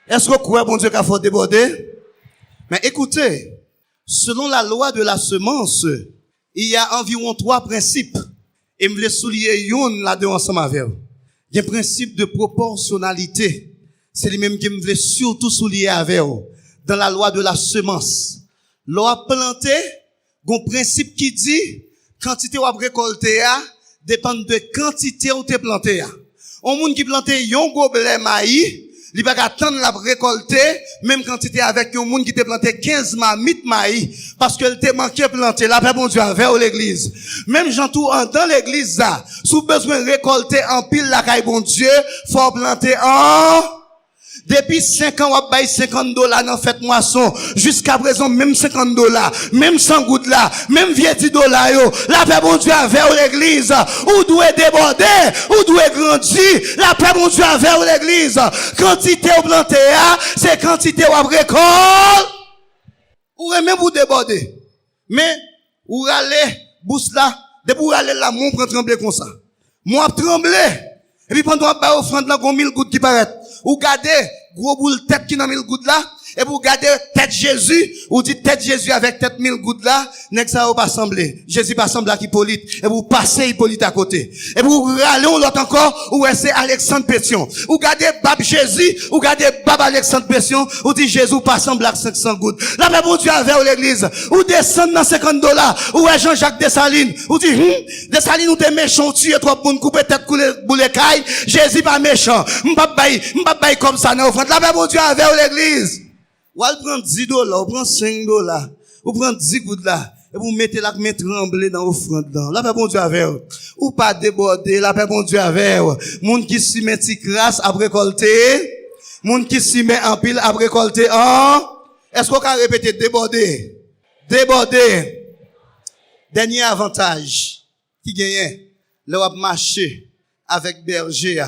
A: Est-ce que vous croyez, bon Dieu, qu'il faut déborder? Mais écoutez, selon la loi de la semence, il y a environ 3 principes. Et je voulais souligner une là-dedans ensemble avec vous. Il y a un principe de proportionnalité. C'est le même que je voulais surtout souligner avec vous. Dans la loi de la semence. Loi plantée, il y a un principe qui dit, quantité ou récolter, dépend de quantité ou te planté. On monde qui plante un gobelet maïs, il va attendre la récolter, même quantité avec un monde qui te planté 15 mamites maïs, parce que te manqué planter, la paix bon Dieu vers l'église. Même gens tout dans l'église là, sous besoin récolter en pile la caille bon Dieu, faut planter en depuis 5 ans, on va payer $50 dans fête moisson. Jusqu'à présent, même $50, même 100 gouttes là, même vieux $10 yo. La paix bon Dieu vers l'église. Ou doit déborder, ou doit grandir. La paix bon Dieu vers l'église. Quantité ou planté, c'est quantité ou récolte. Ou même pour déborder. Mais, ou aller, bousse là, de pour aller là, mon prend trembler comme ça. Moi trembler.
B: Et puis pendant qu'on offrande là, gon 1000 gouttes qui paraît. Ou gardez, gros boule tête qui dans 1000 gouttes là. Et vous regardez tête Jésus, ou dites tête Jésus avec tête 1000 gouttes là, n'est-ce que ça va pas sembler. Jésus pas semble à Hippolyte. Et vous passez Hippolyte à côté. Et vous râlez l'autre encore, ou c'est Alexandre Pétion. Ou regardez Bab Jésus, ou regardez Bab Alexandre Pétion, ou dit Jésus pas semble à 500 gouttes. Là, mais bon Dieu avec l'église. Ou descendre dans $50, ou Jean-Jacques Dessalines. Ou dit, Dessalines ou t'es méchant, tu es trop bon, couper tête, couler caille. Jésus pas méchant. M'pas bail comme ça, non, offrande. Là, mais bon Dieu avec l'église. Ou elle prend $10, ou prend $5, ou prend 10 gouttes là, et vous mettez la main tremblée dans l'offrande là. La paix bon Dieu avec vous. Ou pas déborder, la paix bon Dieu avec vous. Moun qui s'y met si crasse à récolter, moun qui s'y met en pile à récolter est-ce qu'on peut répéter déborder? Déborder. Dernier avantage qui gagne, le wap marcher avec berger,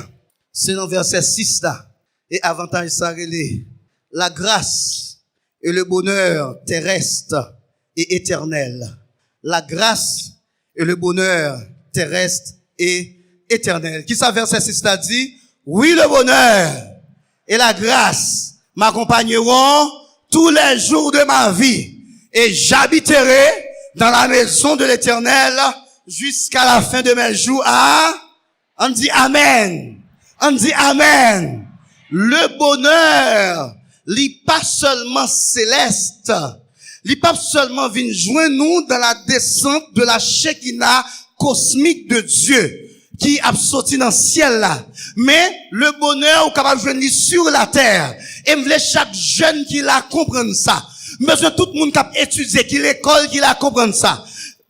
B: c'est dans verset 6 là. Et avantage ça relé. La grâce et le bonheur terrestre et éternel. La grâce et le bonheur terrestre et éternel. Qui ça verset 6 là dit? Oui, le bonheur et la grâce m'accompagneront tous les jours de ma vie et j'habiterai dans la maison de l'Éternel jusqu'à la fin de mes jours. On dit Amen. On dit Amen. Le bonheur li pas seulement céleste, li pas seulement vient joindre nous dans la descente de la Shekinah cosmique de Dieu qui a sorti dans le ciel là, mais le bonheur ou capable de venir sur la terre. Et me chaque jeune qui la comprenne ça. Besoin tout le monde qui a étudié, qui l'école, qui la comprenne ça.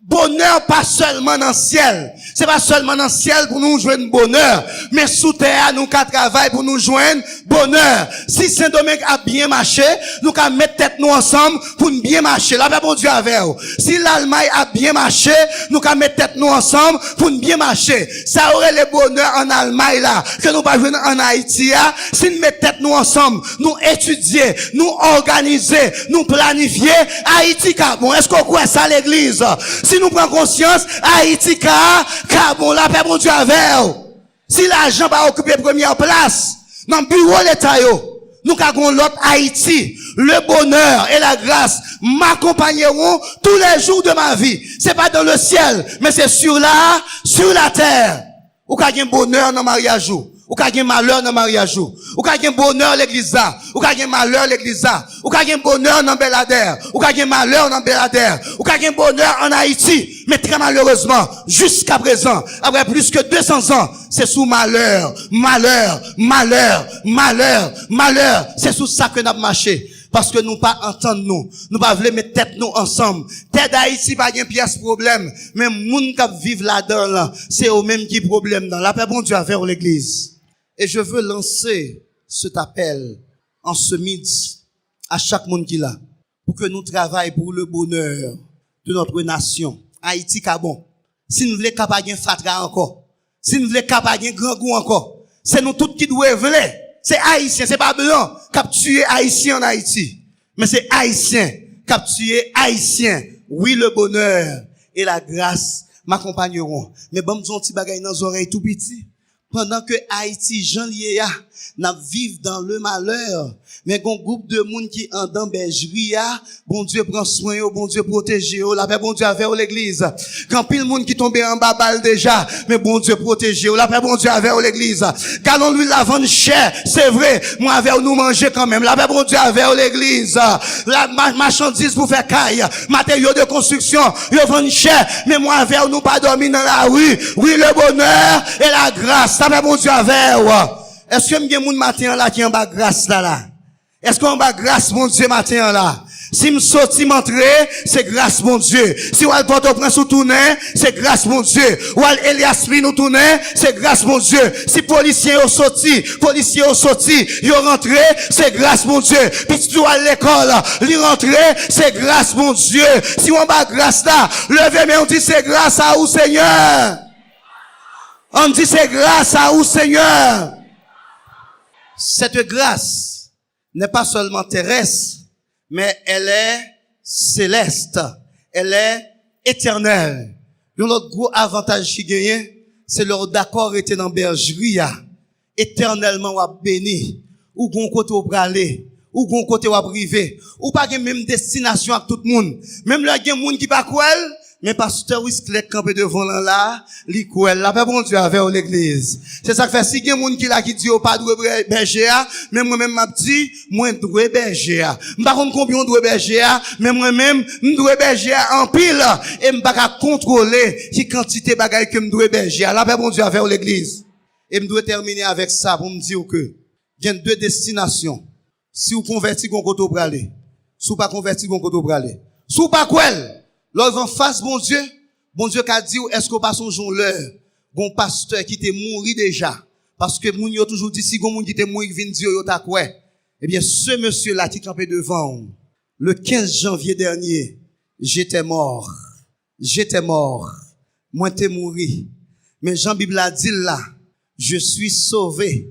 B: Bonheur pas seulement dans le ciel. C'est pas seulement dans le ciel pour nous joindre bonheur, mais sous terre nous qu'à travailler pour nous joindre bonheur. Si Saint-Domingue a bien marché, nous qu'à mettre tête nous ensemble pour nous bien marcher. La paix bon Dieu avec vous. Si l'Allemagne a bien marché, nous qu'à mettre tête nous ensemble pour nous bien marcher. Ça aurait le bonheur en Allemagne là, que nous pas joindre en Haïti là. Si nous mettons tête nous ensemble, nous étudier, nous organiser, nous planifier, Haïti car bon. Est-ce qu'on croit ça l'église? Si nous prenons conscience, Haïti car bon, la paix bon Dieu avec vous. Si l'argent va occuper première place, dans le bureau l'État nous avons l'autre Haïti. Le bonheur et la grâce m'accompagneront tous les jours de ma vie. C'est pas dans le ciel, mais c'est sur la terre. Ou qu'a un bonheur dans le mariage, ou qu'a un malheur dans le mariage, ou qu'a un bonheur l'église, ou qu'a un malheur l'église, ou qu'a un bonheur dans Belader, ou qu'a un malheur dans Belader, ou qu'a un bonheur en Haïti. Mais très malheureusement, jusqu'à présent, après plus que 200 ans, c'est sous malheur. C'est sous ça que nous avons marché. Parce que nous pas entendre nous pas voulons mettre tête nous ensemble. Tête d'Haïti pas une pièce problème, mais moun qui vivent là-dedans là, c'est au même qui problème dans. La paix bon Dieu à faire l'église. Et je veux lancer cet appel en ce midi à chaque monde qui là pour que nous travaillions pour le bonheur de notre nation. Haïti ka bon. Si nous voulons capable un fatra encore, si nous voulons capable un grand goût encore, c'est nous tous qui doivent vouloir. C'est haïtien, c'est pas blanc qui a tué haïtien en Haïti. Mais c'est haïtien qui a tué haïtien. Oui, le bonheur et la grâce m'accompagneront. Mais bon, m'don petit bagay dans les oreilles tout petit. Pendant que Haïti, Jean Liéa, n'a vivre dans le malheur. Mais un groupe de monde qui en dans bergerie, bon Dieu prend soin, bon Dieu protège, la paix bon Dieu avec l'église. Quand pile monde qui tombe en bas balle déjà, mais bon Dieu protège, la paix bon Dieu avec l'église. Galon lui la vendre cher, c'est vrai, moi avec nous manger quand même, la paix bon Dieu avec l'église. La marchandise pour faire caille, matériaux de construction, yo vendre cher, mais moi avec nous pas dormir dans la rue. Oui, le bonheur et la grâce, la paix bon Dieu avec. Est-ce que m'gen moun matin là qui en bas grâce là? Est-ce qu'on bas grâce mon Dieu matin là? Si me sorti m'entrer, c'est grâce mon Dieu. Si on porte au prince ou tourner, c'est grâce mon Dieu. Ou Elias nous tourner, c'est grâce mon Dieu. Si policier au sorti, yo rentré, c'est grâce mon Dieu. Puis tu à l'école, li rentré, c'est grâce mon Dieu. Si on bas grâce là, levez mais on dit c'est grâce à vous Seigneur. On dit c'est grâce à vous Seigneur. Cette grâce n'est pas seulement terrestre, mais elle est céleste. Elle est éternelle. Un autre gros avantage qui gagne, c'est leur d'accord était dans bergerie, éternellement ou a béni, ou gon côté ou praler, ou gon côté ou a privé, ou pas gen même destination avec tout le monde. Même là, gen moun qui pas quoi, mais pasteur Wisclek campé devant là, li quoi, la paix bon Dieu avec l'église. C'est ça que fait, si gen moun qui là qui dit, pas doué berger, même moi-même m'a dit, moi doué berger. M'pas contre combien on doué berger, mais moi-même, m'doué berger en pile, et m'pas qu'à contrôler, qui quantité bagaille que m'doué berger. La paix bon Dieu avec l'église. Et m'dois terminer avec ça pour me dire que, il y a deux destinations. Si vous convertissez, vous côté pour aller. Si vous pas converti, vous côté pour aller. Si vous pas quoi, l'œuvre en face, bon Dieu qu'a dit, est-ce qu'on passe un jour l'heure, bon pasteur qui t'est mouru déjà. Parce que moun yo toujours dit, si gon moun qui t'est mouru, vient dire, yo ta quoi. Eh bien, ce monsieur-là qui campait devant, le 15 janvier dernier, j'étais mort. Moi t'es mouru. Mais Jean-Bible a dit là, je suis sauvé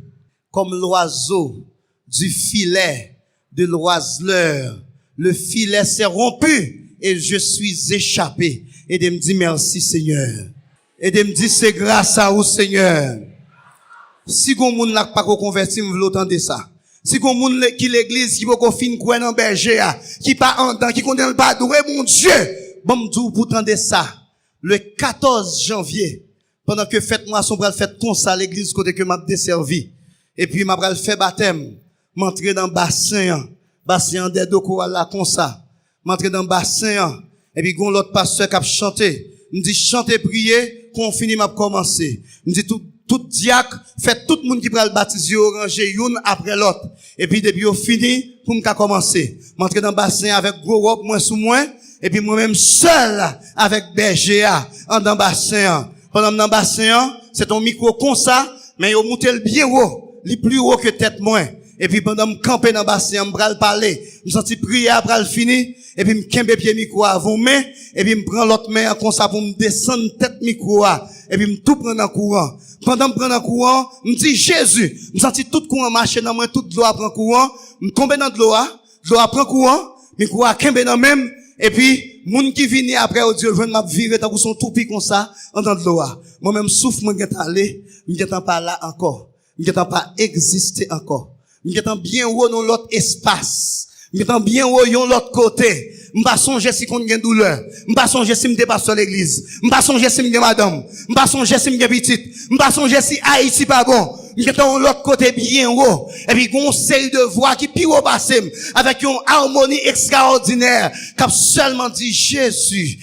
B: comme l'oiseau du filet de l'oiseleur. Le filet s'est rompu et je suis échappé. Et de me dire merci Seigneur. Et de me dire c'est grâce à vous Seigneur. Si gon moun n'a pas converti, m'vle entendre ça. Si gon moun qui l'église qui pas fin quoi dans berger qui pas en dedans qui connaît pas doué mon Dieu. Bon m'dou pour entendre ça. Le 14 janvier pendant que fête moisson pral fête comme ça l'église côté que m'a desservi et puis m'a pral fait baptême m'entrer dans bassin des doko là comme ça m'entrer dans bassin et puis gon l'autre pasteur qui a chanté me dit chanter prier qu'on finit m'a commencer me dit tout diacre fait tout le monde qui pral baptiser ranger une après l'autre et puis depuis au fini pour me commencer m'entrer dans bassin avec gros robe moins sous moins et puis moi-même seul avec berger en dans bassin. Pendant dans bassin, c'est ton micro comme ça, mais il monte le bien haut, le plus haut que tête moins. Et puis pendant me camper dans bassin, me bral parler, me senti prier après le fini, et puis me kembe pied micro avant main, et puis me prend l'autre main comme ça pour me descendre tête micro et puis me tout prendre en courant. Pendant me prendre en courant, me dit Jésus, me senti tout courant marcher dans moi, toute l'eau prend courant, me tomber dans l'eau prend courant, micro kembe dans même. Et puis, moun qui vini après, au Dieu, je m'a virer, t'as son toupie comme ça, en dans de l'eau. Moi-même, souffle, moi, j'étais allé, j'étais pas là encore. J'étais pas existé encore. J'étais bien haut dans l'autre espace. J'étais bien haut dans l'autre côté. M'pas songer si qu'on a douleur. M'pas songer si m'te pasteur l'église. M'pas songer si m'te madame. M'pas songer si m'te petite. M'pas songer si Haïti pas bon. J'étais dans l'autre côté bien haut. Et puis, une série de voix qui pire au passé, avec une harmonie extraordinaire, qui a seulement dit Jésus.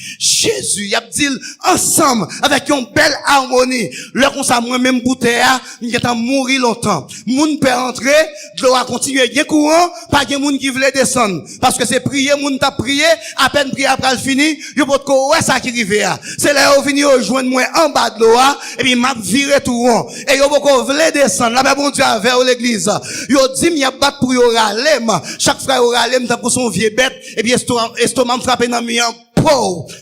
B: Il a dit ensemble, avec une belle harmonie. Là, comme ça, moi-même, bouteille, j'étais mouru longtemps. Moun peut entrer, de l'eau a continué, bien courant, pas de moun qui voulait descendre. Parce que c'est prier, moun t'a prié, à peine prié après le fini, yo pot ko ouais ça qui rive là. C'est là où vini rejoindre moi en bas de l'eau, et puis m'a viré tout rond. Et yo pot voulait descendre, là, bon Dieu, vers l'église. Yo dit, m'y a battu pour yo râler, chaque frère yo râler, m'ta pour son vieux bête, et puis estomac me frappé dans mi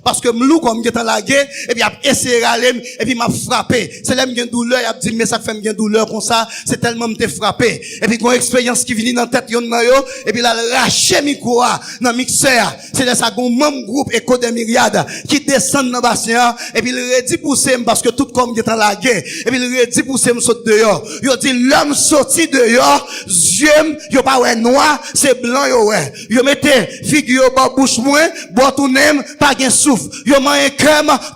B: parce que m'lou comme j'étais la guerre et puis a essayé râler et puis m'a frappé c'est là m'gain douleur il a dit mais ça fait m'gain douleur comme ça c'est tellement m'te frappé et puis une expérience qui vient dans tête yon nan yo et puis la raché micro dans mixeur c'est là ça gon même groupe écho des myriades qui descend dans bassin et puis il redit pousser parce que tout comme j'étais la guerre et puis il redit pousser me saute dehors yo dit l'homme sorti dehors yeux yo pas ouais noir c'est blanc yo ouais yo mettez figure ba bouche moins boire tout nem pas gain souffle yo man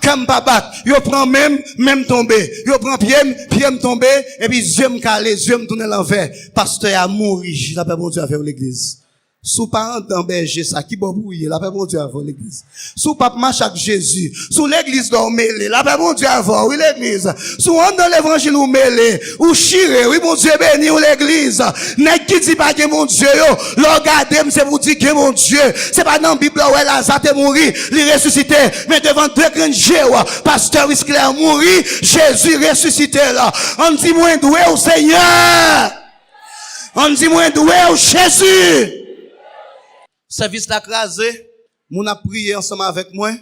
B: comme pas battre yo prend même tomber yo prend pied me tomber et puis yeux me caler yeux me tourner l'envers pasteur a mouru la paix bon Dieu avec l'église sous parent dans berger ça qui bon bouiller la paix bon Dieu avec l'église sous pape marche avec Jésus sous l'église dormez la paix bon Dieu avec oui l'église sous on dans l'évangile ou mêlé ou chiré oui mon Dieu béni ou l'église nèg qui dit pas que mon Dieu yo regardez c'est pour dire que mon Dieu c'est pas dans Bible où Lazare est mort il ressuscité mais devant deux grands géants pasteur Wisclek mort Jésus ressuscité là on dit moi doué au Seigneur on dit moi doué au Jésus. Service la crasé, moun a prié ensemble avec moi,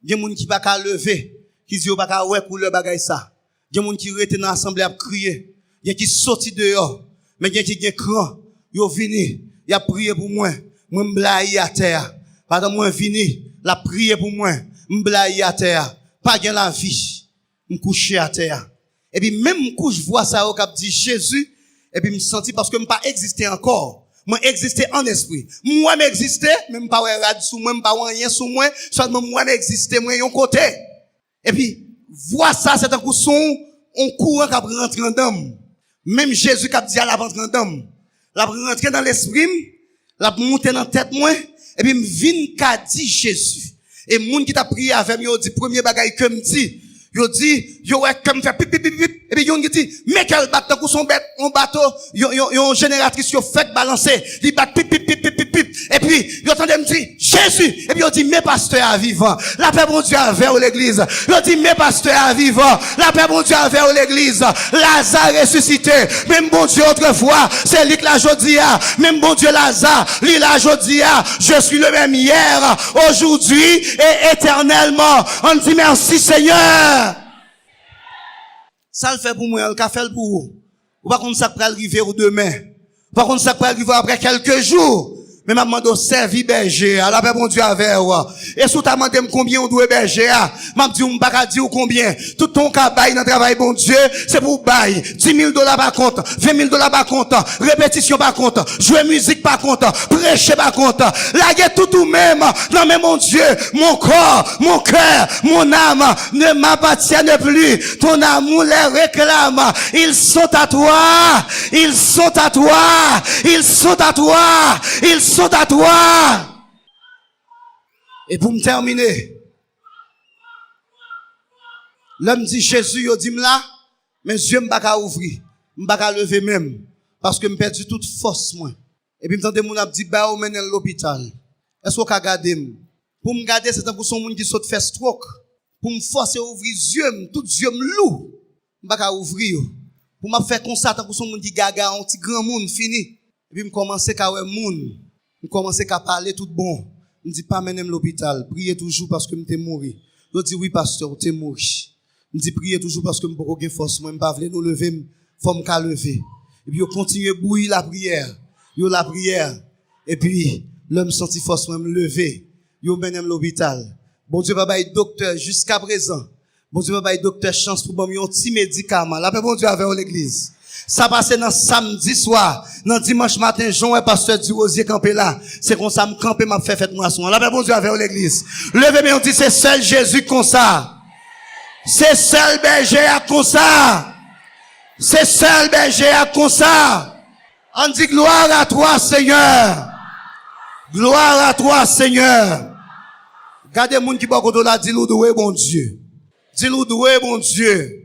B: gen moun qui pas ka lever, qui dit pas ka ouais couleur bagay ça. Gen moun qui rete dans l'assemblée a crier, gen qui sorti dehors, mais gen qui gen cran, yo vini, y a prié pour moi m'blayi à terre. Pendant moi vini, la prié pour moi, m'blayi à terre. Pas gen la vie, m'coucher à terre. Et puis même quand je vois ça, au dit Jésus, et puis me senti parce que je pas existé encore. Moi exister en esprit. Moi m'exister, même pas rad sous moi, même pas rien sous moi, seulement moi m'exister moi yon côté. Et puis voir ça c'est un coup son on courant qui rentre en dame. Même Jésus qui a dit à la rentre en dame. La rentre dans l'esprit, la monter dans tête moi et puis me vinn qu'a dit Jésus. Et moun qui t'a prié avec moi dit premier bagage que me dit yo dit yo ouais comme fait pip pip pip pip et puis yon dit mais quel bateau pour son bête on bateau yon génératrice yo fait balancer li bat pip pip pip pip pip pip et puis yo entendait me dire Jésus et puis yo dit mes pasteurs à vivant la paix bon Dieu avec l'église yo dit mes pasteurs à vivant la paix bon Dieu avec l'église Lazare ressuscité même bon Dieu autrefois c'est lui que la jodia même bon Dieu Lazare lui la jodia je suis le même hier aujourd'hui et éternellement on dit merci Seigneur. Ça le fait pour moi, le fait pour vous. Ou pas qu'on ça peut arriver ou demain. Pas qu'on ça peut arriver après quelques jours. Mais m'a demandé servir berger, à la paix bon Dieu avec moi. Et sous ta demandé combien on doit berger, m'a dit on pas dire combien. Tout ton cabaye dans travail bon Dieu, c'est pour bail. $10,000 par compte, $20,000 par compte, répétition par compte, jouer musique par compte, prêcher par compte. Laguer tout même. Non mais mon Dieu, mon corps, mon cœur, mon âme ne m'appartiennent plus. Ton amour les réclame. Ils sont à toi. Ils sont à toi. Ils sont à toi. Ils sont à toi. Et pour me terminer, l'homme dit Jésus, il dit là, mes yeux m'ont pas ouvrir, m'ont pas lever même, parce que m'ai perdu toute force moi. Et puis m'entendez mon a dit bah ou mène à l'hôpital. Est-ce qu'on a gardé? Pour me garder c'est un pour son monde qui saute faire stroke. Pour me forcer à ouvrir yeux, tout yeux m'lou, m'ont pas ouvrir. Pour me faire comme ça pour son monde qui gaga un petit grand monde fini. Et puis me commencer à ouais monde. Je commence à parler tout bon. Je dis pas mener l'hôpital. Priez toujours parce que je suis mort. Je dis oui pasteur, tu es mort. Je dis priez toujours parce que je n'ai pas force. Moi, je ne pas nous lever. Faut me lever. Et puis je continue à bouillir la prière. Yo la prière. Et puis l'homme senti force moi me lever. Yo menem l'hôpital. Bon Dieu va bailler docteur jusqu'à présent. Bon Dieu va bailler docteur chance pour bon un petit médicament. La paix bon Dieu avec l'église. Ça passe dans samedi soir, dans dimanche matin, Jean et pasteur du Rosier campé là. C'est comme ça, me camper, m'a fait fête moisson. La paix bon Dieu avec l'église. Levez-moi, on dit, c'est seul Jésus comme ça. C'est seul berger à comme ça. C'est seul berger à comme ça. On dit gloire à toi, Seigneur. Gloire à toi, Seigneur. Gardez moun qui bako de là, dis-nous doué, bon Dieu. Dis-nous doué, bon Dieu.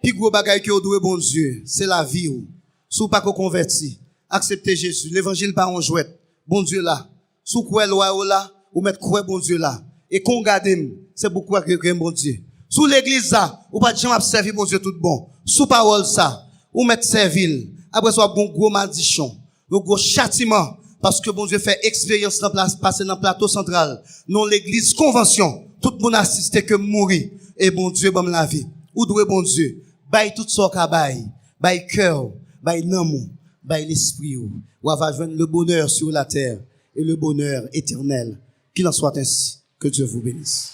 B: Puis gros bagay que doué bon Dieu, c'est la vie ou. Sou pas qu'on converti, acceptez Jésus, l'évangile pas en jouette. Bon Dieu là. Sou quoi loi ou là, ou mettre quoi bon Dieu là. Et qu'on garde, c'est beaucoup que bon Dieu. Sous l'église ça, ou pas de gens servir bon Dieu tout bon. Sous parole ça, ou mettre servir. Après ça bon gros malédiction, un gros châtiment parce que bon Dieu fait expérience dans place passer dans plateau central. Non l'église convention, tout le monde assiste que mourir et bon Dieu bon la vie. Ou doué bon Dieu. Baille tout ça qu'a baille cœur, baille l'amour, baille l'esprit ou va joindre le bonheur sur la terre et le bonheur éternel. Qu'il en soit ainsi. Que Dieu vous bénisse.